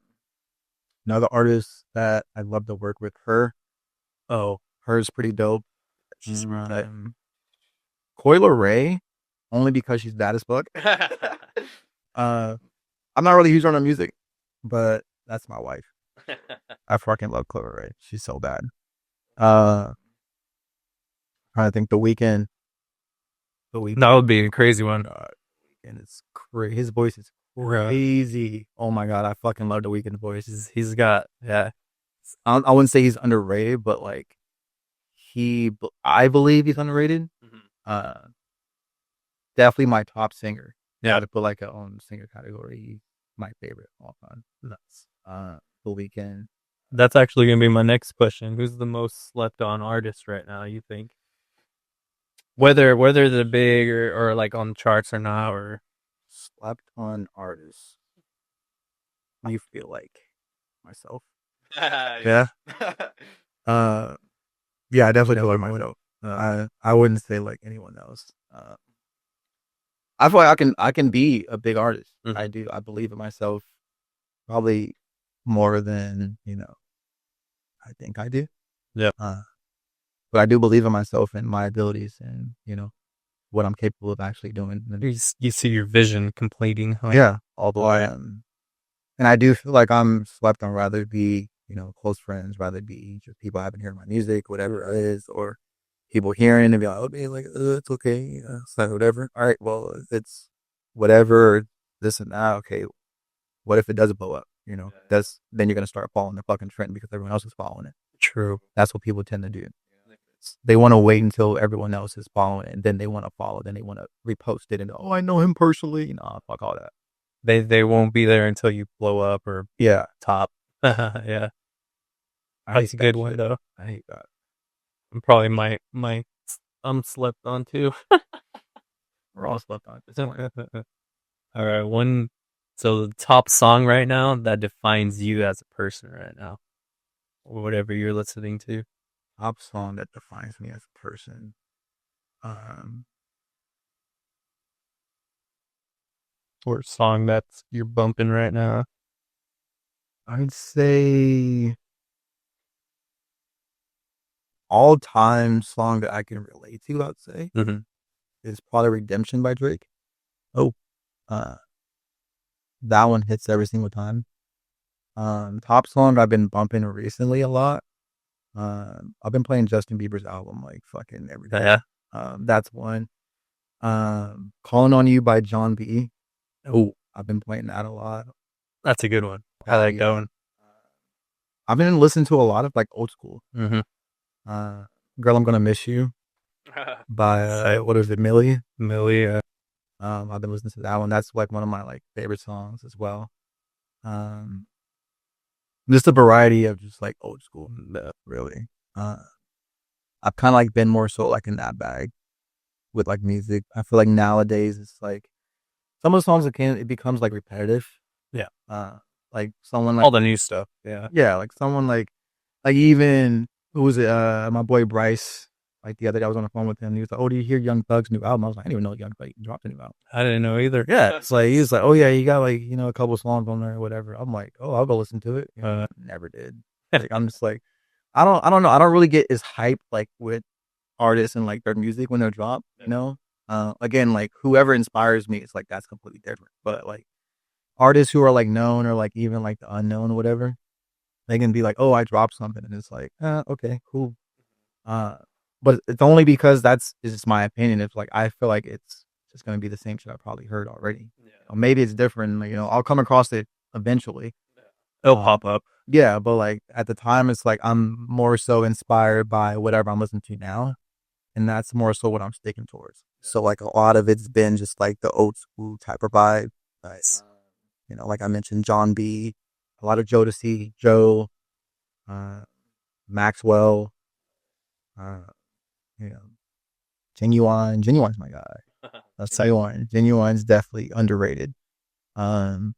Another artist that I'd love to work with, her's pretty dope. She's right. Coyle Ray, only because she's bad as fuck. I'm not really huge on her music, but that's my wife. I fucking love Coyle Ray. She's so bad. Trying to think The Weeknd. That would be a crazy one. And it's crazy. His voice is crazy. Oh my god, I fucking love The Weeknd's voice. He's got I wouldn't say he's underrated, but like I believe he's underrated. Definitely my top singer. Yeah. To put like a own singer category, my favorite of all time. Nuts. The Weeknd. That's actually gonna be my next question. Who's the most slept on artist right now, you think? Whether they're big or like on the charts or not, or Slept on artists. I feel like myself. yeah. Yeah, I definitely know like my window. I wouldn't say like anyone else. I feel like I can be a big artist. Mhm. I do. I believe in myself probably more than I think I do. Yeah. But I do believe in myself and my abilities and what I'm capable of actually doing. And, You see your vision completing. yeah, all the way. And I do feel like I'm slept on. Rather be close friends, rather be just people I haven't heard my music, whatever it is, or people hearing and be like, okay, like it's okay, it's like whatever. All right, well, if it's whatever, this and that. Okay, what if it doesn't blow up? Then you're gonna start following the fucking trend because everyone else is following it. True. That's what people tend to do. They want to wait until everyone else is following it, and then they want to follow. Then they want to repost it and I know him personally. Nah, fuck all that. They won't be there until you blow up or top. Yeah. That's a good one though. I hate that. I'm probably I'm slept on too. We're all slept on. All right, so the top song right now that defines you as a person right now, or whatever you're listening to. Top song that defines me as a person. Or song that's you're bumping right now. I'd say all time song that I can relate to, I'd say, is probably Redemption by Drake. That one hits every single time. Top song I've been bumping recently a lot. I've been playing Justin Bieber's album like fucking every day. Yeah. That's one. Calling on You by John B. I've been playing that a lot. That's a good one. I like that one. I've been listening to a lot of like old school. Mm-hmm. Uh, Girl, I'm Gonna Miss You by what is it, Millie? Millie. I've been listening to that one. That's like one of my like favorite songs as well. Um, just a variety of just like old school, really. Uh, I've kind of like been more so like in that bag with like music. I feel like nowadays it's like some of the songs it becomes like repetitive. Yeah. Like someone like All the new stuff. Yeah. yeah, like someone like even who was it? My boy Bryce. Like the other day, I was on the phone with him. And he was like, "Oh, do you hear Young Thug's new album?" I was like, "I didn't even know Young Thug dropped a new album." I didn't know either. Yeah, it's like he was like, "Oh yeah, you got like a couple songs on there or whatever." I'm like, "Oh, I'll go listen to it." Never did. Like I'm just like, I don't know. I don't really get as hype like with artists and like their music when they're dropped. Again, like whoever inspires me, it's like that's completely different. But like artists who are like known or like even like the unknown or whatever, they can be like, "Oh, I dropped something," and it's like, okay, cool. Uh, but it's only because that's is just my opinion. It's like I feel like it's just gonna be the same shit I probably heard already. Maybe it's different. I'll come across it eventually. It'll pop up. Yeah, but like at the time, it's like I'm more so inspired by whatever I'm listening to now, and that's more so what I'm sticking towards. So like a lot of it's been just like the old school type of vibe. Nice. Like I mentioned, John B, a lot of Jodeci, Joe, uh, Maxwell, uh, you know, Genuine. Genuine's my guy. That's Genuine. Genuine's definitely underrated. Um,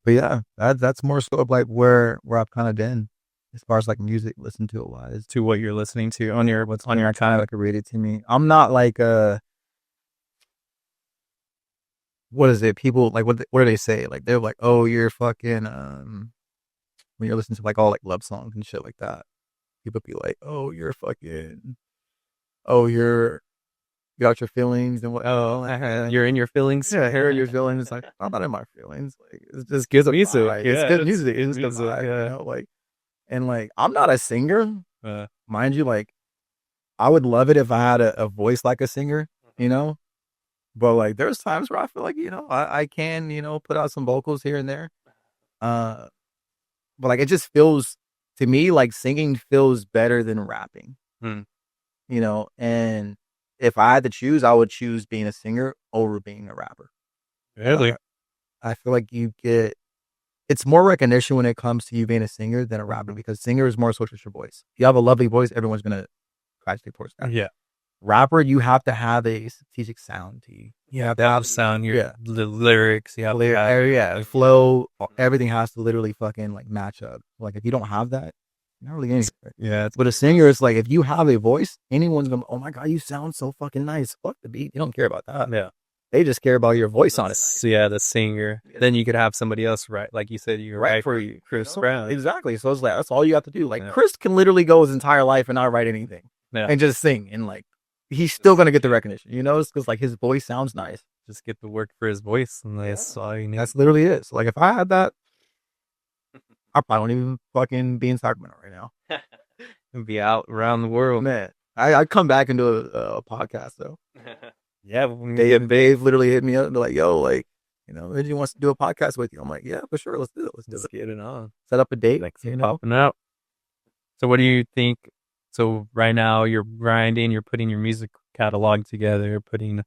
but yeah, that's more so of like where I've kind of been as far as like music listen to it wise. To what you're listening to on your What's on your kind of like rated to me. I'm not like what is it? People like what do they say? Like they're like, oh, you're fucking when you're listening to like all like love songs and shit like that. People be like, oh, you're fucking, oh, you got your feelings and what? Oh, you're in your feelings. Yeah, hear your feelings. It's like I'm not in my feelings. Like it's just good music. Vibe. It's good music. It's good vibe. Yeah. Like and like I'm not a singer, Uh, mind you. Like I would love it if I had a voice like a singer, you know. But like there's times where I feel like I can put out some vocals here and there. Uh, but like it just feels to me like singing feels better than rapping. hmm. And if I had to choose, I would choose being a singer over being a rapper. Really? I feel like it's more recognition when it comes to you being a singer than a rapper because singer is more so just your voice. If you have a lovely voice, everyone's gonna gravitate towards that. Yeah. Rapper, you have to have a strategic sound to you. You have to have sound. The lyrics. You have to have, flow. Everything has to literally fucking like match up. Like if you don't have that, you're not really anything. Yeah. But a singer is like if you have a voice, anyone's gonna. Oh my god, you sound so fucking nice. Fuck the beat. You don't care about that. Yeah. They just care about your voice on it. Yeah, the singer. Then you could have somebody else write, like you said, you write for you, Chris Brown. Exactly. So it's like that's all you have to do. Like Chris can literally go his entire life and not write anything, and just sing, and like he's still gonna get the recognition. It's because like his voice sounds nice. Just get the work for his voice, and that's all you need. That's literally it. So like if I had that, I probably don't even fucking be in Sacramento right now. And be out around the world, man. I'd come back and do a podcast though. Yeah, Dave literally hit me up and they're like, yo, like, Reggie wants to do a podcast with you. I'm like, yeah, for sure. Let's do it. Let's get it on. Set up a date. Like, popping out. So what do you think? So right now you're grinding, you're putting your music catalog together, putting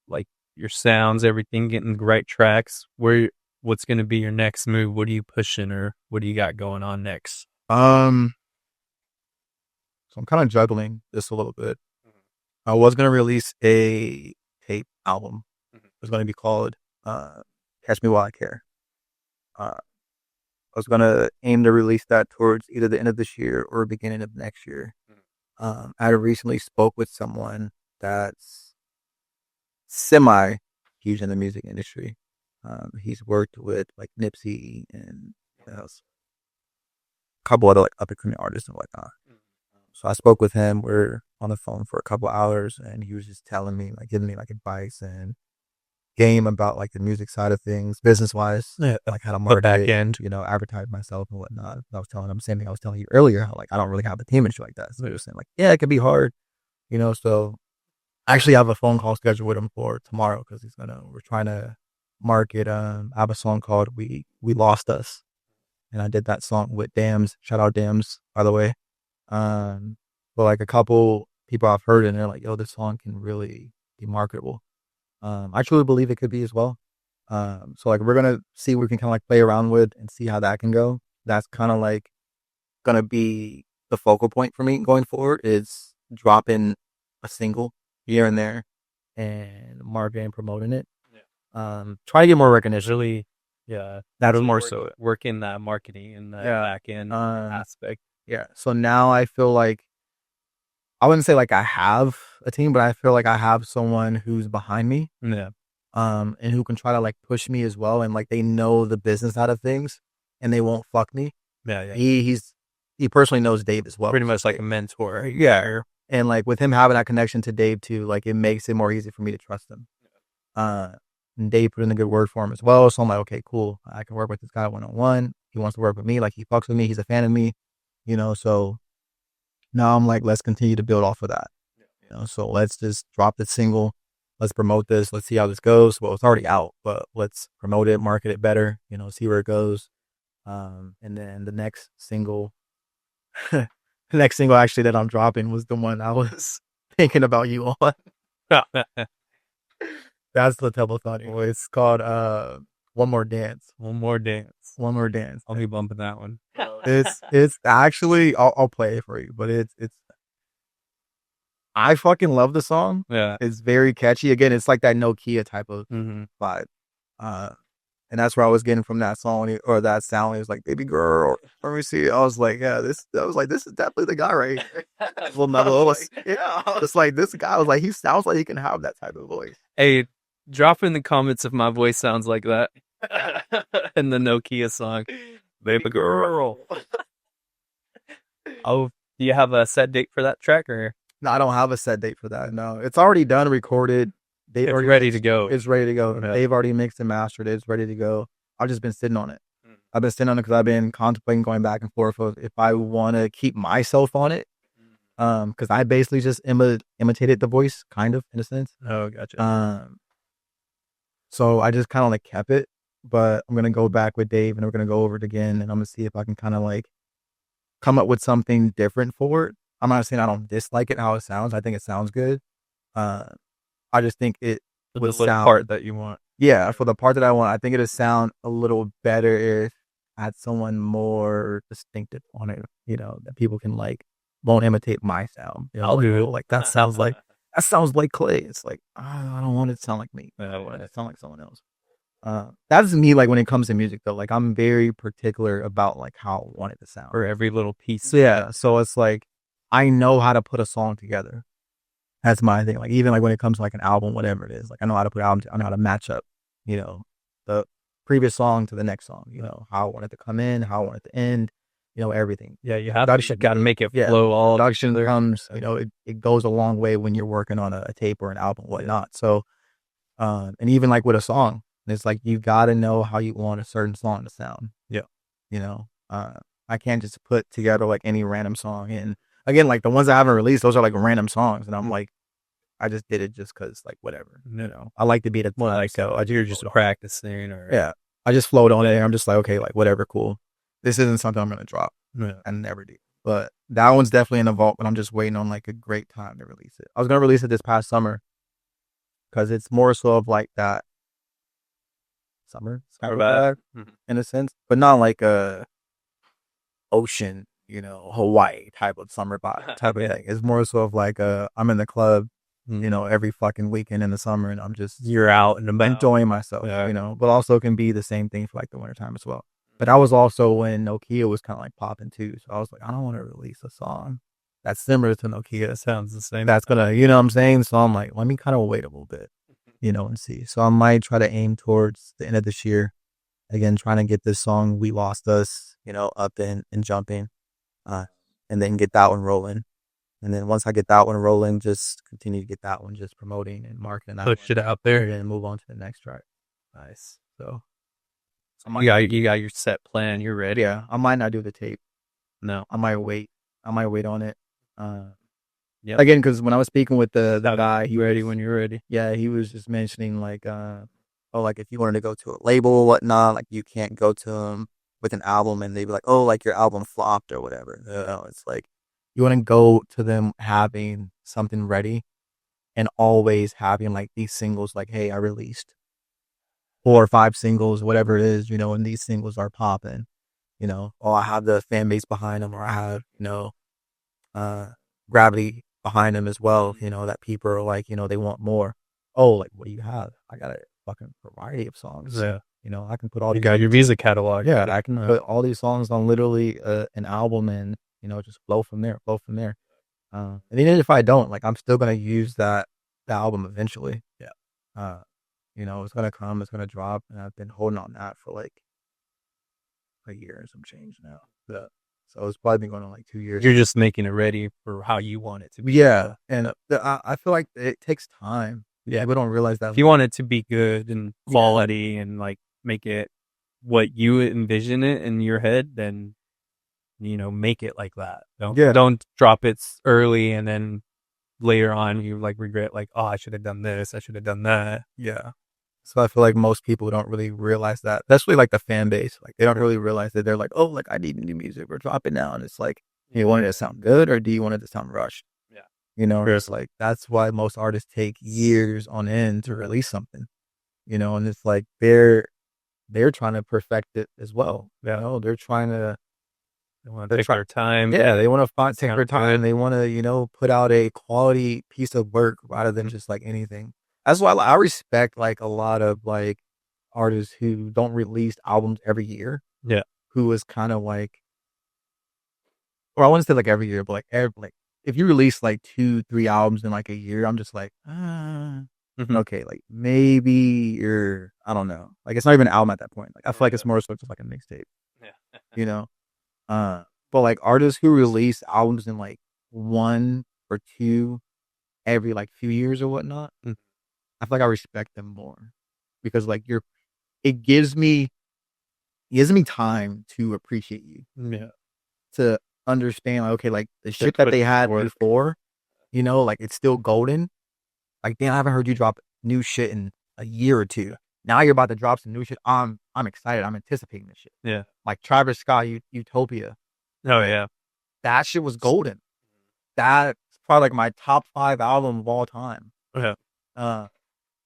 like your sounds, everything, getting the right tracks. What's going to be your next move? What are you pushing or what do you got going on next? So I'm kind of juggling this a little bit. I was going to release a tape album. It was going to be called Catch Me While I Care. I was going to aim to release that towards either the end of this year or beginning of next year. I recently spoke with someone that's semi huge in the music industry. He's worked with like Nipsey and a couple other like up and coming artists and whatnot. So I spoke with him. We're on the phone for a couple hours, and he was just telling me, like, giving me like advice and game about like the music side of things, business wise, like how to market, back end, advertise myself and whatnot. I was telling him the same thing I was telling you earlier, how like I don't really have a team and shit like that. So he was saying like, yeah, it could be hard, So I actually have a phone call scheduled with him for tomorrow because we're trying to market. I have a song called "We Lost Us." and I did that song with Dams. Shout out Dams, by the way. But like a couple people I've heard it and they're like, yo, this song can really be marketable. I truly believe it could be as well. So like we're gonna see what we can kind of like play around with and see how that can go. That's kind of like gonna be the focal point for me going forward is dropping a single here and there and marketing and promoting it. Try to get more recognition. Really, yeah. That was Really more so it. working that marketing and that Yeah. back end aspect. Yeah. So now I feel like I wouldn't say like I have a team, but I feel like I have someone who's behind me. Yeah. And who can try to like push me as well, and like they know the business side of things, and they won't fuck me. Yeah. He personally knows Dave as well, Pretty much like a mentor. yeah. And like with him having that connection to Dave too, like it makes it more easy for me to trust him. And Dave put in a good word for him as well, so I'm like, okay, cool. I can work with this guy 1-on-1. He wants to work with me, like he fucks with me. He's a fan of me, So now I'm like, let's continue to build off of that. So let's just drop the single. Let's promote this. Let's see how this goes. Well, it's already out, but let's promote it, market it better, see where it goes. And then the next single, the next single actually that I'm dropping was the one I was thinking about you on. That's the Thought. It's called One More Dance. One more dance. One More Dance. I'll be bumping that one. It's actually I'll play it for you, but it's I fucking love the song. Yeah. It's very catchy. Again, it's like that Nokia type of vibe. And that's where I was getting from that song or that sound. It was like, baby girl, let me see. I was like, yeah, this is definitely the guy right here. Well, yeah. It's like this guy was like, he sounds like he can have that type of voice. Hey, drop in the comments if my voice sounds like that in the Nokia song. Baby girl. Oh, do you have a set date for that track or? No, I don't have a set date for that. No, it's already done, recorded. It's ready to go. It's ready to go. Yeah. They've already mixed and mastered it. It's ready to go. I've just been sitting on it. I've been sitting on it because I've been contemplating going back and forth of if I want to keep myself on it. Because I basically just imitated the voice, kind of, in a sense. Oh, gotcha. So I just kind of like kept it. But I'm going to go back with Dave and we're going to go over it again. And I'm going to see if I can kind of like come up with something different for it. I'm not saying I don't dislike it how it sounds. I think it sounds good. I just think it would sound part that you want. Yeah, for the part that I want, I think it'd sound a little better if I had someone more distinctive on it. That people can like won't imitate my sound. I'll do it. Like that sounds like Clay. It's like I don't want it to sound like me. I want it to sound like someone else. That's me. Like when it comes to music, though, like I'm very particular about like how I want it to sound for every little piece. Yeah, so it's like I know how to put a song together. That's my thing. Like even like when it comes to like an album, whatever it is, like I know how to put album. I know how to match up, the previous song to the next song. How I want it to come in, how I want it to end. Everything. Yeah, you have got to make it flow. All production comes. It goes a long way when you're working on a tape or an album, whatnot. So, and even like with a song, it's like you got to know how you want a certain song to sound. Yeah. I can't just put together like any random song and. Again, like the ones I haven't released, those are like random songs, and I'm like, I just did it just because, like, whatever. I like to be at like you're just practicing, or yeah, I just float on it. And I'm just like, okay, like whatever, cool. This isn't something I'm gonna drop. Yeah. I never do, but that one's definitely in the vault. But I'm just waiting on like a great time to release it. I was gonna release it this past summer because it's more so of like that summer vibe in a sense, but not like a ocean. Hawaii type of summer vibe type of thing. It's more so of like I'm in the club, every fucking weekend in the summer, and I'm just you're out and enjoying myself, but also can be the same thing for like the wintertime as well. But I was also when Nokia was kind of like popping too, so I was like, I don't want to release a song that's similar to Nokia. It sounds the same. That's gonna, what I'm saying. So I'm like, let me kind of wait a little bit, and see. So I might try to aim towards the end of this year, again, trying to get this song "We Lost Us," up and jumping. And then get that one rolling. And then once I get that one rolling, just continue to get that one just promoting and marketing that. Push it out there. And then move on to the next track. Nice. So you got your set plan. You're ready. Yeah. I might not do the tape. No. I might wait on it. Yeah. Again, because when I was speaking with the guy, he ready when you're ready. Yeah, he was just mentioning like, like if you wanted to go to a label or whatnot, like you can't go to him with an album and they'd be like, oh, like your album flopped or whatever. You know, it's like you want to go to them having something ready and always having like these singles like, hey, I released 4 or 5 singles, whatever it is, you know, and these singles are popping, you know, or I have the fan base behind them, or I have, you know, uh, gravity behind them as well, you know, that people are like, you know, they want more. Oh, like, what do you have? I got a fucking variety of songs. Yeah. You know, I can put all You these, got your music catalog. yeah, I can put all these songs on literally an album and, you know, just flow from there, flow from there. And even if I don't, like, I'm still going to use the album eventually. Yeah. You know, it's going to come, it's going to drop. And I've been holding on that for like a year and some change now. Yeah. So it's probably been going on like 2 years. You're just making it ready for how you want it to be. Yeah. And I feel like it takes time. Yeah. People don't realize that. If you want it to be good and quality and like make it what you envision it in your head, then, you know, make it like that. Don't drop it early and then later on you like regret like, oh, I should have done this, I should have done that. Yeah. So I feel like most people don't really realize that, especially like the fan base. Like they don't really realize that they're like, oh, like I need new music, we're dropping now. And it's like, do you want it to sound good or do you want it to sound rushed? Yeah. You know, it's like, that's why most artists take years on end to release something, you know, and it's like, they're trying to perfect it as well. Yeah. You know, they're trying to, They want to take their time. yeah, they want to take their time. They want to, you know, put out a quality piece of work rather than just like anything. That's why I respect like a lot of like artists who don't release albums every year. Yeah. Who is kind of like, or I wouldn't say like every year, but like if you release like 2-3 albums in like a year, I'm just like, okay, like maybe you're, I don't know. Like it's not even an album at that point. Like I feel like it's more so just like a mixtape. Yeah. You know? But like artists who release albums in like 1 or 2 every like few years or whatnot, I feel like I respect them more because like it gives me time to appreciate you. Yeah. To understand like, okay, like the shit that they had before, you know, like it's still golden. Like, damn, I haven't heard you drop new shit in a year or 2. Now you're about to drop some new shit. I'm excited. I'm anticipating this shit. Yeah. Like Travis Scott, Utopia. Oh yeah. That shit was golden. That's probably like my top 5 album of all time. Yeah.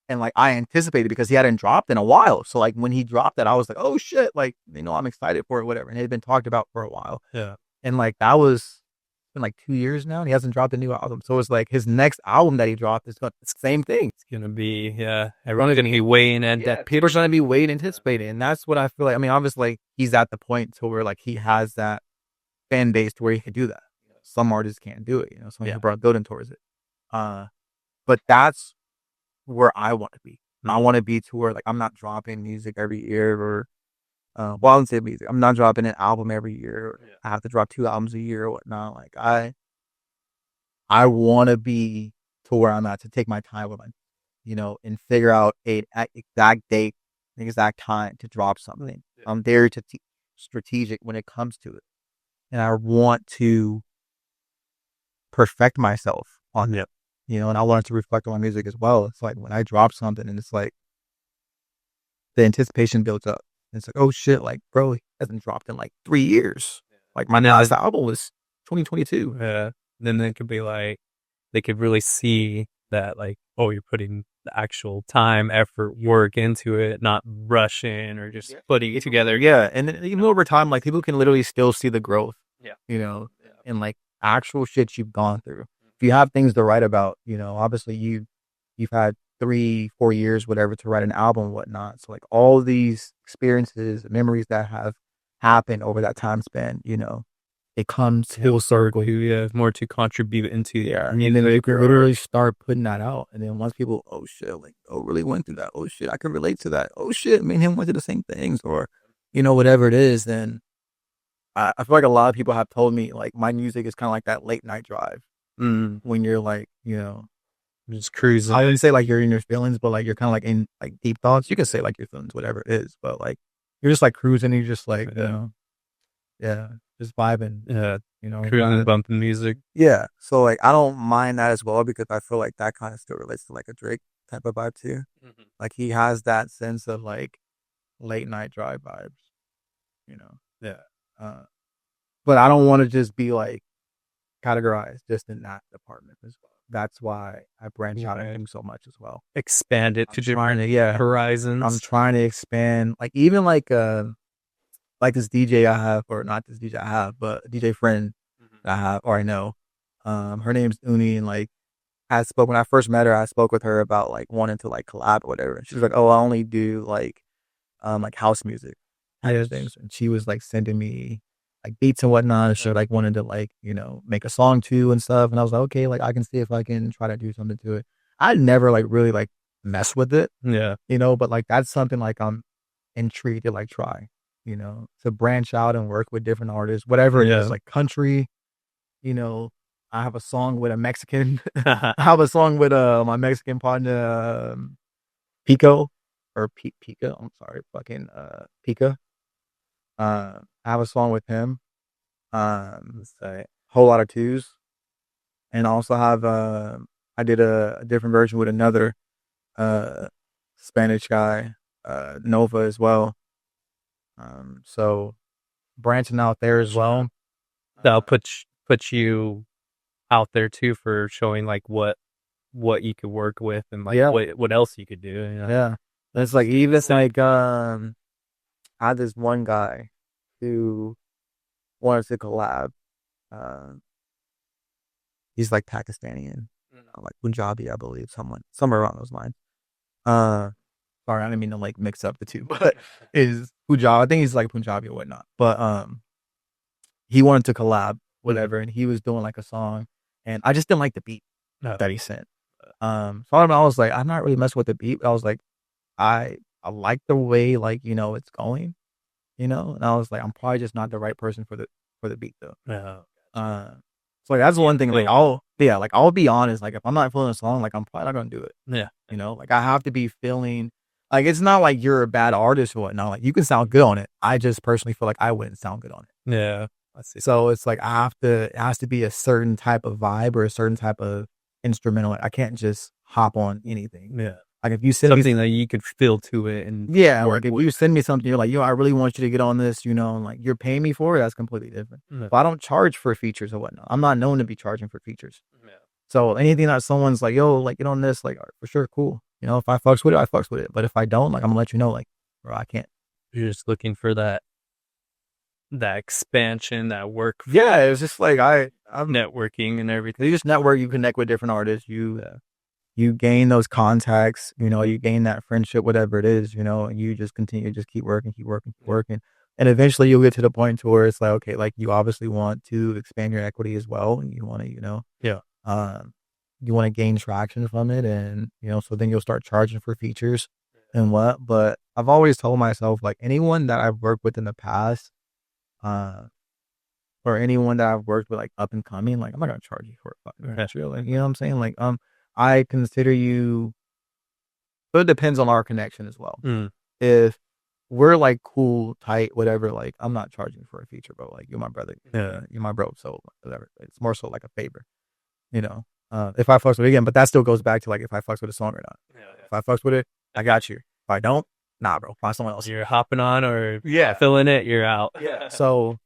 And like I anticipated because he hadn't dropped in a while. So like when he dropped it, I was like, oh shit, like, you know, I'm excited for it, whatever. And it had been talked about for a while. Yeah. And like that was been like 2 years now and he hasn't dropped a new album. So it's like his next album that he dropped is the same thing. It's gonna be, yeah. Everyone's gonna be waiting and people are gonna be waiting, anticipating. And that's what I feel like. I mean, obviously he's at the point to where like he has that fan base to where he can do that. Some artists can't do it, you know, some people are building towards it. But that's where I want to be. I want to be to where like I'm not dropping music every year or well, I wouldn't say music. I'm not dropping an album every year. I have to drop 2 albums a year or whatnot. Like I want to be to where I'm at to take my time with my, you know, and figure out a exact date, an exact time to drop something. I'm there to strategic when it comes to it, and I want to perfect myself on it. You know, and I want it to reflect on my music as well. It's like when I drop something and it's like the anticipation builds up. It's like, oh shit, like, bro, he hasn't dropped in like 3 years. Like my last album was 2022. Yeah. Then it could be like, they could really see that like, oh, you're putting the actual time, effort, work into it, not rushing or just putting it together. Yeah. And then, even over time, like people can literally still see the growth. Yeah. You know, and like actual shit you've gone through. If you have things to write about, you know, obviously you've had 3-4 years, whatever, to write an album and whatnot. So like all these experiences, memories that have happened over that time span, you know, it comes full circle. Yeah, more to contribute into. Yeah, and then you can literally start putting that out. And then once people, oh shit, like, oh, really went through that. Oh shit, I can relate to that. Oh shit, me and him went through the same things, or you know, whatever it is. Then I feel like a lot of people have told me like my music is kind of like that late night drive when you're like, you know, just cruising. I didn't say like you're in your feelings, but like you're kind of like in like deep thoughts. You can say like your feelings, whatever it is, but like you're just like cruising. And you're just like, you know, just vibing. Yeah, you know, cruising, bumping music. Yeah, so like I don't mind that as well because I feel like that kind of still relates to like a Drake type of vibe too. Like he has that sense of like late night drive vibes, you know. Yeah. But I don't want to just be like categorized just in that department as well. That's why I branch out and do so much as well. Expand it to different I'm horizons. trying to expand, like even like this DJ I have, or not this DJ I have, but a DJ friend that I have, or I know. Her name's Uni, and like I spoke when I first met her. I spoke with her about like wanting to like collab or whatever. And she was like, "Oh, I only do like house music type of things." And she was like sending me like beats and whatnot. And she like wanted to like make a song too and stuff. And I was like, okay, like I can see if I can try to do something to it. I never like really like mess with it, Yeah. but like that's something like I'm intrigued to like try, to branch out and work with different artists, whatever it is, Yeah. like country. You know, I have a song with a Mexican. I have a song with my Mexican partner, Pico or Pika. I'm sorry, fucking Pika. I have a song with him. Let's say whole lot of twos, and I also have I did a different version with another uh Spanish guy, Nova as well. So branching out there as well. That'll put you out there too for showing like what you could work with and like Yeah, what else you could do. Yeah. yeah. It's like even like I had this one guy who wanted to collab. Uh, he's like Pakistani and like Punjabi, I believe, somewhere around those lines. Uh, sorry, I didn't mean to like mix up the two, but is Punjabi. I think he's like Punjabi or whatnot. But he wanted to collab, whatever, and he was doing like a song, and I just didn't like the beat No. that he sent. So I was like, I'm not really messing with the beat, but I was like, I like the way like it's going, and I was like, I'm probably just not the right person for the beat though. No. Uh, so like that's one thing. Like I'll be honest. Like if I'm not feeling a song, like I'm probably not gonna do it. Yeah. Like I have to be feeling. Like it's not like you're a bad artist or whatnot. Like you can sound good on it. I just personally feel like I wouldn't sound good on it. Yeah. I see. So it's like it has to be a certain type of vibe or a certain type of instrumental. Like I can't just hop on anything. Yeah. Like if you send me Something that you could feel to it and yeah, like if you send me something, you're like, yo, I really want you to get on this, and like you're paying me for it, that's completely different. Yeah. But I don't charge for features or whatnot. I'm not known to be charging for features. Yeah. So anything that someone's like, yo, like get on this, like all right, for sure, cool. If I fucks with it, I fucks with it. But if I don't, like I'm gonna let you know, like, bro, I can't. You're just looking for that expansion, that work. Yeah, it's just like I'm networking and everything. You just network, you connect with different artists, you gain those contacts, you gain that friendship, whatever it is, and you just continue, just keep working, keep working, keep working. And eventually you'll get to the point to where it's like, okay, like you obviously want to expand your equity as well. And you want to, Yeah. you want to gain traction from it. And, so then you'll start charging for features and what. But I've always told myself, like anyone that I've worked with in the past, or anyone that I've worked with like up and coming, like I'm not gonna charge you for a fucking feature. Like, you know what I'm saying? Like, I consider you, but it depends on our connection as well. If we're like cool, tight, whatever, like I'm not charging for a feature, bro. Like you're my brother. Yeah. You're my bro. So whatever. It's more so like a favor, if I fucks with it again, but that still goes back to like if I fucks with a song or not. Yeah. If I fucks with it, I got you. If I don't, nah, bro, find someone else. You're hopping on or Yeah. filling it, you're out. Yeah. So,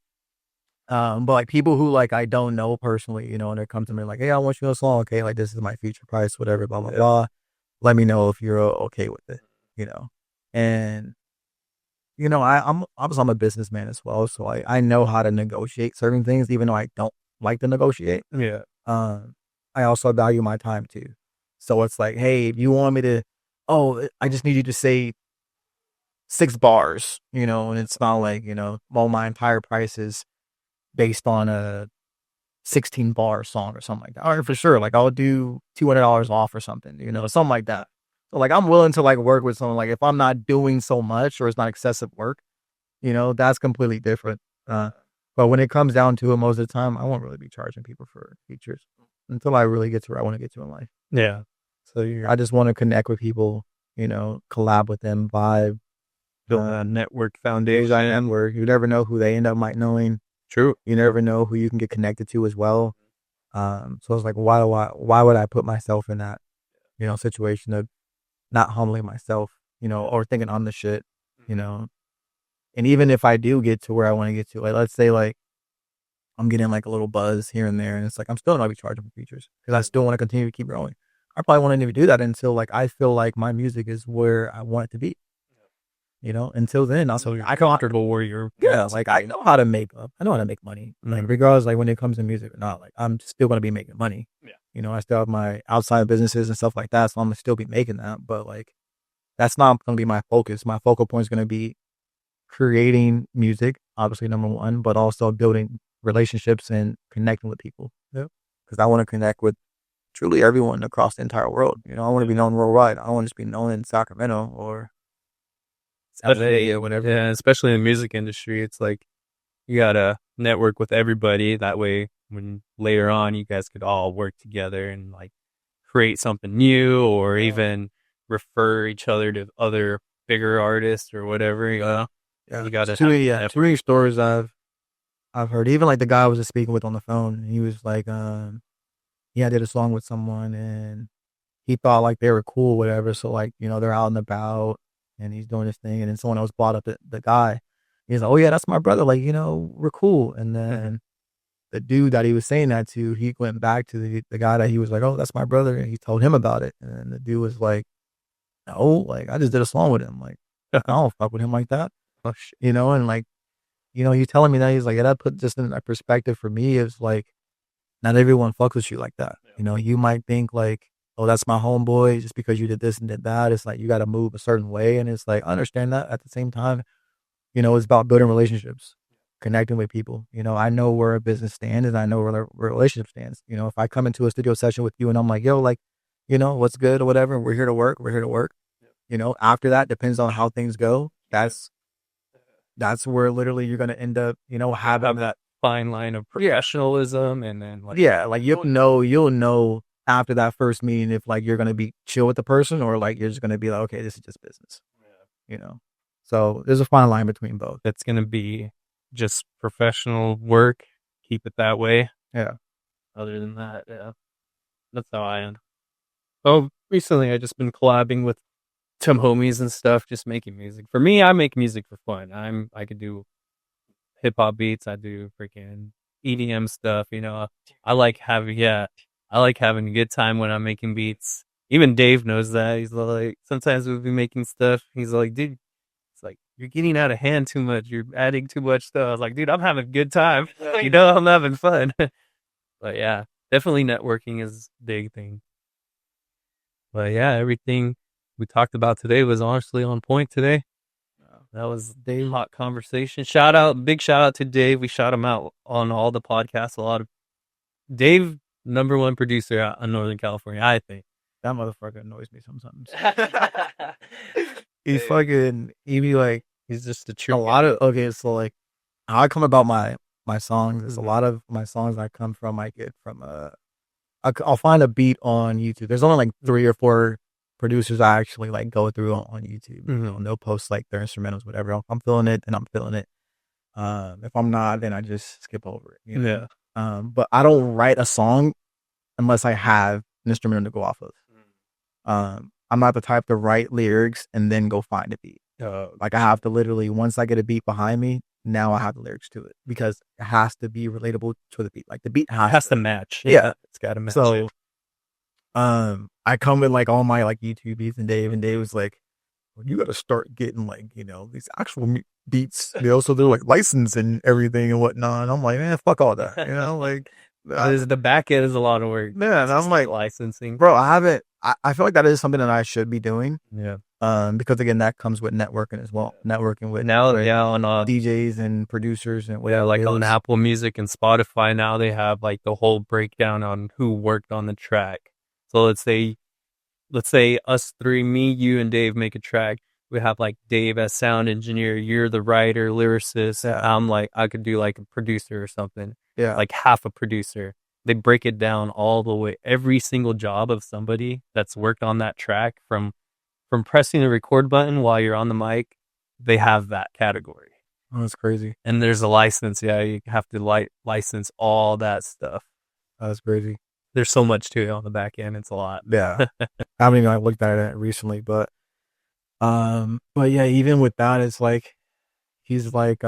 but like people who like I don't know personally, and they come to me like, hey, I want you on a song. Okay, like this is my feature price, whatever, blah blah blah. Let me know if you're okay with it, and I'm a businessman as well, so I know how to negotiate certain things, even though I don't like to negotiate. Yeah. I also value my time too. So it's like, hey, if you want me to, I just need you to say 6 bars, and it's not like, well, my entire price is based on a 16 bar song or something like that. All right, for sure. Like I'll do $200 off or something, something like that. So like I'm willing to like work with someone. Like if I'm not doing so much or it's not excessive work, that's completely different. But when it comes down to it, most of the time, I won't really be charging people for features until I really get to where I want to get to in life. Yeah. So I just want to connect with people, collab with them, vibe, build a network foundation. And where you never know who they end up might knowing. True. You never know who you can get connected to as well. So it's like, why would I put myself in that, situation of not humbling myself, or thinking I'm the shit, And even if I do get to where I want to get to, like let's say like I'm getting like a little buzz here and there, and it's like I'm still not be charging for features because I still want to continue to keep growing. I probably won't even do that until like I feel like my music is where I want it to be. Until then, So also you're I can comfortable where you're like I know how to make up. I know how to make money. Like regardless, like when it comes to music or not, like I'm still gonna be making money. Yeah. I still have my outside businesses and stuff like that, so I'm gonna still be making that. But like that's not gonna be my focus. My focal point is gonna be creating music, obviously number one, but also building relationships and connecting with people. Yeah. Because I want to connect with truly everyone across the entire world. I want to be known worldwide. I don't want to just be known in Sacramento or especially, whatever. yeah, especially in the music industry. It's like you gotta network with everybody. That way, when later on, you guys could all work together and like create something new, or even refer each other to other bigger artists or whatever. Yeah, You gotta too have many, that. too many stories I've heard. Even like the guy I was just speaking with on the phone, he was like, yeah, I did a song with someone and he thought like they were cool, whatever. So like, they're out and about and he's doing this thing, and then someone else brought up the guy. He's like, oh yeah, that's my brother. Like, we're cool. And then the dude that he was saying that to, he went back to the guy that he was like, oh, that's my brother. And he told him about it. And then the dude was like, no, like I just did a song with him. Like, I don't fuck with him like that. Oh shit. And like, he's telling me that he's like, yeah, that put just in that perspective for me is like, not everyone fucks with you like that. You might think like, oh, that's my homeboy just because you did this and did that. It's like, you got to move a certain way. And it's like, I understand that. At the same time, it's about building relationships, connecting with people. I know where a business stands and I know where a relationship stands. If I come into a studio session with you and I'm like, yo, like, what's good or whatever, we're here to work. We're here to work. After that, depends on how things go. That's where literally you're going to end up, having that fine line of professionalism, and then like, yeah, like you'll know after that first meeting if like you're going to be chill with the person or like you're just going to be like, okay, this is just business. So there's a fine line between both. It's gonna be just professional work. Keep it that way. Yeah. Other than that, yeah, that's how I am. Oh, recently I just been collabing with some homies and stuff, just making music. For me, I make music for fun. I could do hip hop beats. I do freaking EDM stuff. I like having a good time when I'm making beats. Even Dave knows that. He's like, sometimes we'll be making stuff. He's like, dude, it's like, you're getting out of hand too much. You're adding too much stuff. I was like, dude, I'm having a good time. I'm having fun. But yeah, definitely networking is a big thing. But yeah, everything we talked about today was honestly on point today. That was Dave hot conversation. Big shout out to Dave. We shout him out on all the podcasts. A lot of Dave, number one producer out in Northern California, I think. That motherfucker annoys me sometimes. He be like, he's just a true. Okay, so like, how I come about my songs is a lot of my songs I come from, I get from I'll find a beat on YouTube. There's only like 3 or 4 producers I actually like go through on YouTube. And they'll post like their instrumentals, whatever. If I'm feeling it, then I'm feeling it. If I'm not, then I just skip over it. Yeah. But I don't write a song unless I have an instrumental to go off of. I'm not the type to write lyrics and then go find a beat. Like I have to literally, once I get a beat behind me, now I have the lyrics to it because it has to be relatable to the beat. Like the beat has to match. Yeah. It's got to match. So, I come with like all my like YouTube beats and Dave was like, well, you got to start getting like, these actual beats, so they're like licensed and everything and whatnot. And I'm like, man, fuck all that. Like the back end is a lot of work. Yeah. And I'm like, licensing. Bro, I feel like that is something that I should be doing. Yeah. Because again, that comes with networking as well. Networking with now, on DJs and producers and whatever. Yeah, like on Apple Music and Spotify now they have like the whole breakdown on who worked on the track. So let's say us three, me, you, and Dave make a track. We have like Dave as sound engineer, you're the writer, lyricist. Yeah. I'm like, I could do like a producer or something. Yeah. Like half a producer. They break it down all the way. Every single job of somebody that's worked on that track from pressing the record button while you're on the mic, they have that category. Oh, that's crazy. And there's a license. Yeah, you have to license all that stuff. That's crazy. There's so much to it on the back end. It's a lot. Yeah. I haven't even looked at it recently, but yeah, even with that, it's like he's like,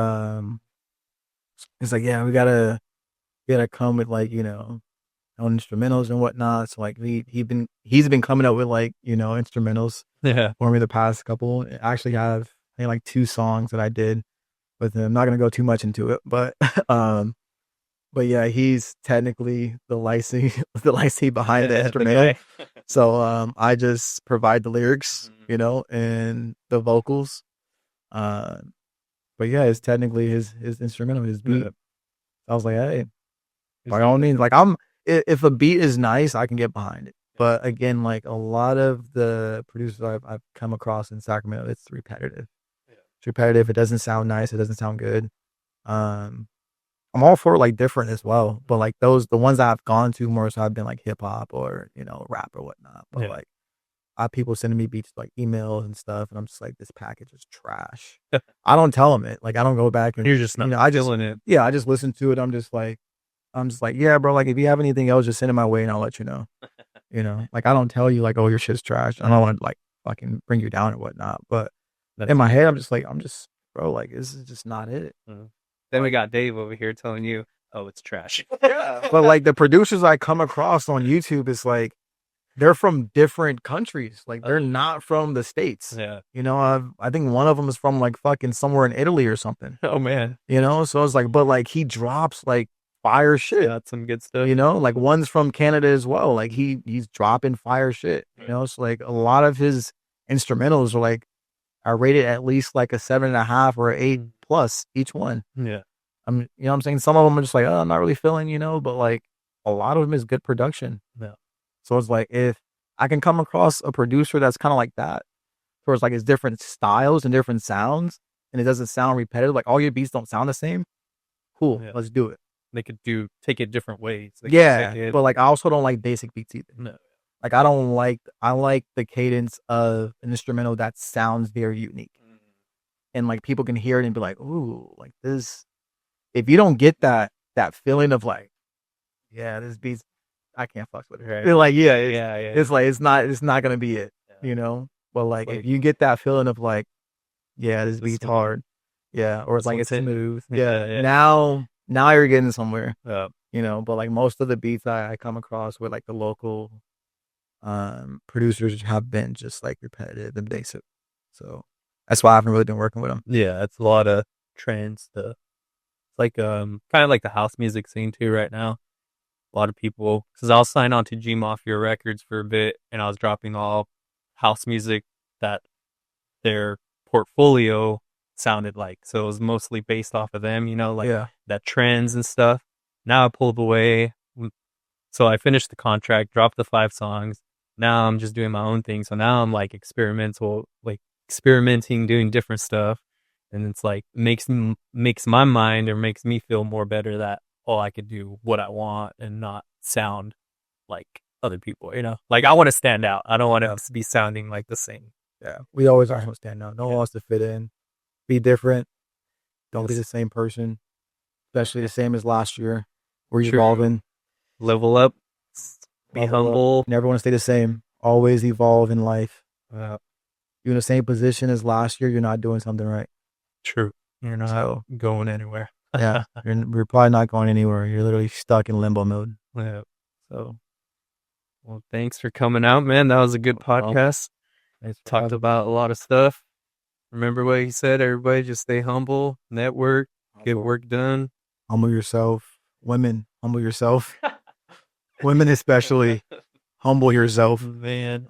he's like, yeah, we gotta come with like, on instrumentals and whatnot. So like he's been coming up with like, instrumentals Yeah. for me the past couple. I actually have I think like 2 songs that I did with him. I'm not gonna go too much into it, but um but yeah, he's technically the licensee the licensee behind the The instrumental. guy. So I just provide the lyrics, Mhm. and the vocals. Uh but yeah, it's technically his instrumental, his beat. Yeah. I was like, hey, It's by all means, like if a beat is nice, I can get behind it. But again, like a lot of the producers I've come across in Sacramento, it's repetitive. yeah. It's repetitive. It doesn't sound nice. It doesn't sound good. Um, I'm all for like different as well, but like the ones I've gone to more so have been like hip hop or rap or whatnot. But Yeah. like I have people sending me beats like emails and stuff, and I'm just like, this package is trash. I don't tell them it. Like I don't go back and You're just not I just feeling it. yeah, I just listen to it. I'm just like, yeah, bro. Like if you have anything else, just send it my way and I'll let you know. Like I don't tell you like, oh, your shit's trash. I don't want to like fucking bring you down or whatnot. But in That's my head, I'm just, bro. Like this is just not it. Then we got Dave over here telling you, "Oh, it's trash." Yeah. But like the producers I come across on YouTube is like they're from different countries. Like they're not from the States. Yeah. I think one of them is from like fucking somewhere in Italy or something. Oh man. So it's like, but like he drops like fire shit. Got some good stuff. Like one's from Canada as well. Like he's dropping fire shit. So like a lot of his instrumentals are rated at least like a 7.5 or 8 plus each one. Yeah. What I'm saying? Some of them are just like, oh, I'm not really feeling, but like a lot of them is good production. Yeah. So it's like if I can come across a producer that's kind of like that, where it's like it's different styles and different sounds, and it doesn't sound repetitive. Like all your beats don't sound the same. Cool, Yeah. let's do it. They could take it different ways. Yeah, but like I also don't like basic beats either. No. Like I like the cadence of an instrumental that sounds very unique, and like people can hear it and be like, ooh, like this. If you don't get that feeling of like, yeah, this beat's, I can't fuck with it. Right. They're like, yeah, It's like it's not gonna be it, But like if you get that feeling of like, yeah, this beat's hard, yeah, or it's like it's smooth, yeah. Now you're getting somewhere, Yeah. But like most of the beats I come across with like the local producers have been just like repetitive and basic, so that's why I haven't really been working with them. Yeah, it's a lot of trends stuff. It's like kind of like the house music scene too right now. A lot of people, because I was signed on to G Mafia Records for a bit, and I was dropping all house music that their portfolio sounded like. So it was mostly based off of them, that trends and stuff. Now I pulled away. So I finished the contract, dropped the 5 songs. Now I'm just doing my own thing. So now I'm like experimenting, doing different stuff. And it's like makes my mind or makes me feel more better that I could do what I want and not sound like other people, Like I want to stand out. I don't want to be sounding like the same. Yeah, we always are going to stand out. No one wants to fit in. Be different. Don't be the same person, especially the same as last year. We're evolving. Level up. Be humble. Never want to stay the same. Always evolve in life. Yeah. You're in the same position as last year, you're not doing something right. True. You're not going anywhere. Yeah, you're probably not going anywhere. You're literally stuck in limbo mode. Yeah. So, well, thanks for coming out, man. That was a good podcast. Talked about a lot of stuff. Remember what he said? Everybody just stay humble, network, get work done. Humble yourself. Women, humble yourself. Women especially, humble yourself. Man.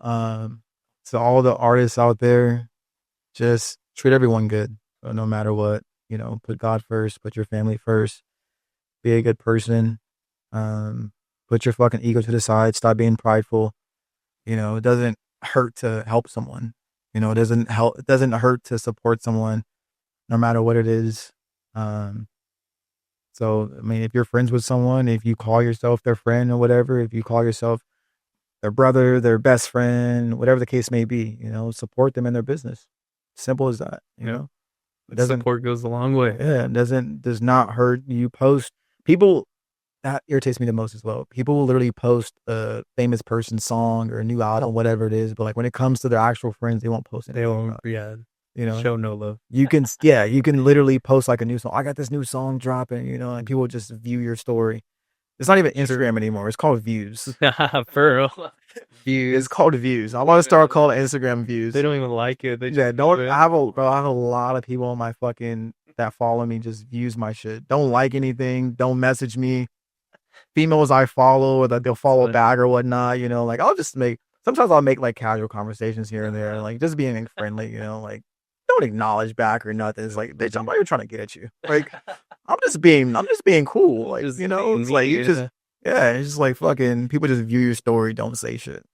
So all the artists out there, just treat everyone good, no matter what. Put God first, put your family first, be a good person. Put your fucking ego to the side, stop being prideful. It doesn't hurt to help someone. It doesn't hurt to support someone, no matter what it is. So I mean, if you're friends with someone, if you call yourself their friend or whatever, if you call yourself their brother, their best friend, whatever the case may be, support them in their business. Simple as that. Support goes a long way. Yeah, does not hurt. You post people. That irritates me the most as well. People will literally post a famous person's song or a new album, whatever it is, but like when it comes to their actual friends, they won't post it. They won't. Yeah. You know, Show no love. you can yeah, you can literally post like a new song. I got this new song dropping, you know, and people just view your story. It's not even Instagram anymore. It's called views. For real. It's Views. called views. I want to start calling Instagram views. They don't even like it. They just Yeah, don't. do it. I have a bro. I have a lot of people on my fucking that follow me just views my shit. Don't like anything. Don't message me. Females I follow or that they'll follow Like, back or whatnot. You know, like I'll just make. Sometimes I'll make like casual conversations here and there, like just being friendly. You know, like don't acknowledge back or nothing. It's like, bitch, I'm not even trying to get at you. Like I'm just being cool. Like just you know, being it's like me, you just yeah, it's just like fucking people just view your story, don't say shit.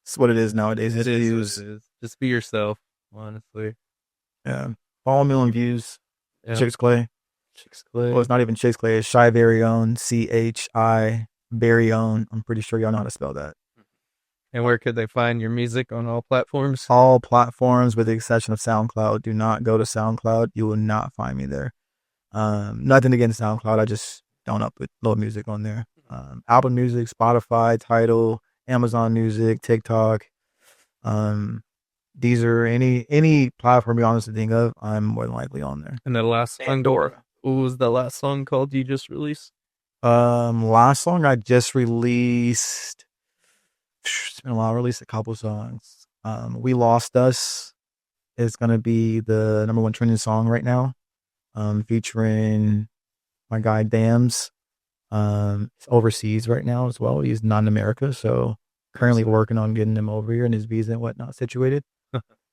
It's what it is nowadays. It It's is what views. it is. Just be yourself, honestly. Yeah. Follow me on views. Yeah. ChixKlay. ChixKlay. Well, it's not even ChixKlay. It's Shy Very Own. CHI Very Own. I'm pretty sure y'all know how to spell that. And where could they find your music on all platforms? All platforms with the exception of SoundCloud. Do not go to SoundCloud. You will not find me there. Nothing against SoundCloud. I just don't upload music on there. Apple Music, Spotify, Tidal, Amazon Music, TikTok, Deezer, any platform you honestly think of, I'm more than likely on there. And the last song, Pandora. what was the last song called you just released? Last song I just released. It's been a while. I released a couple songs. We Lost Us is gonna be the number one trending song right now. Featuring my guy Dams. He's overseas right now as well. He's not in America, so currently working on getting him over here and his visa and whatnot situated.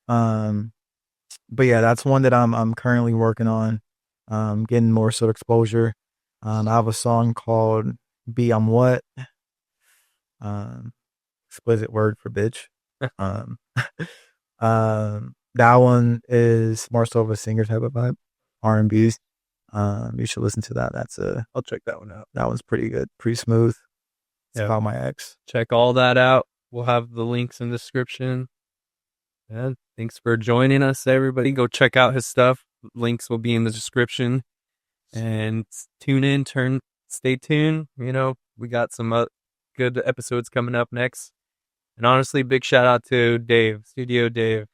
But yeah, that's one that I'm currently working on. Getting more sort of exposure. I have a song called "Be I'm What." Explicit word for bitch. Um, that one is more so of a singer type of vibe, R&B. You should listen to that. I'll check that one out. That one's pretty good, pretty smooth. It's Yeah. about my ex. Check all that out. We'll have the links in the description. And thanks for joining us, everybody. Go check out his stuff. Links will be in the description. And tune in, stay tuned. You know, we got some good episodes coming up next. And honestly, big shout out to Dave, Studio Dave.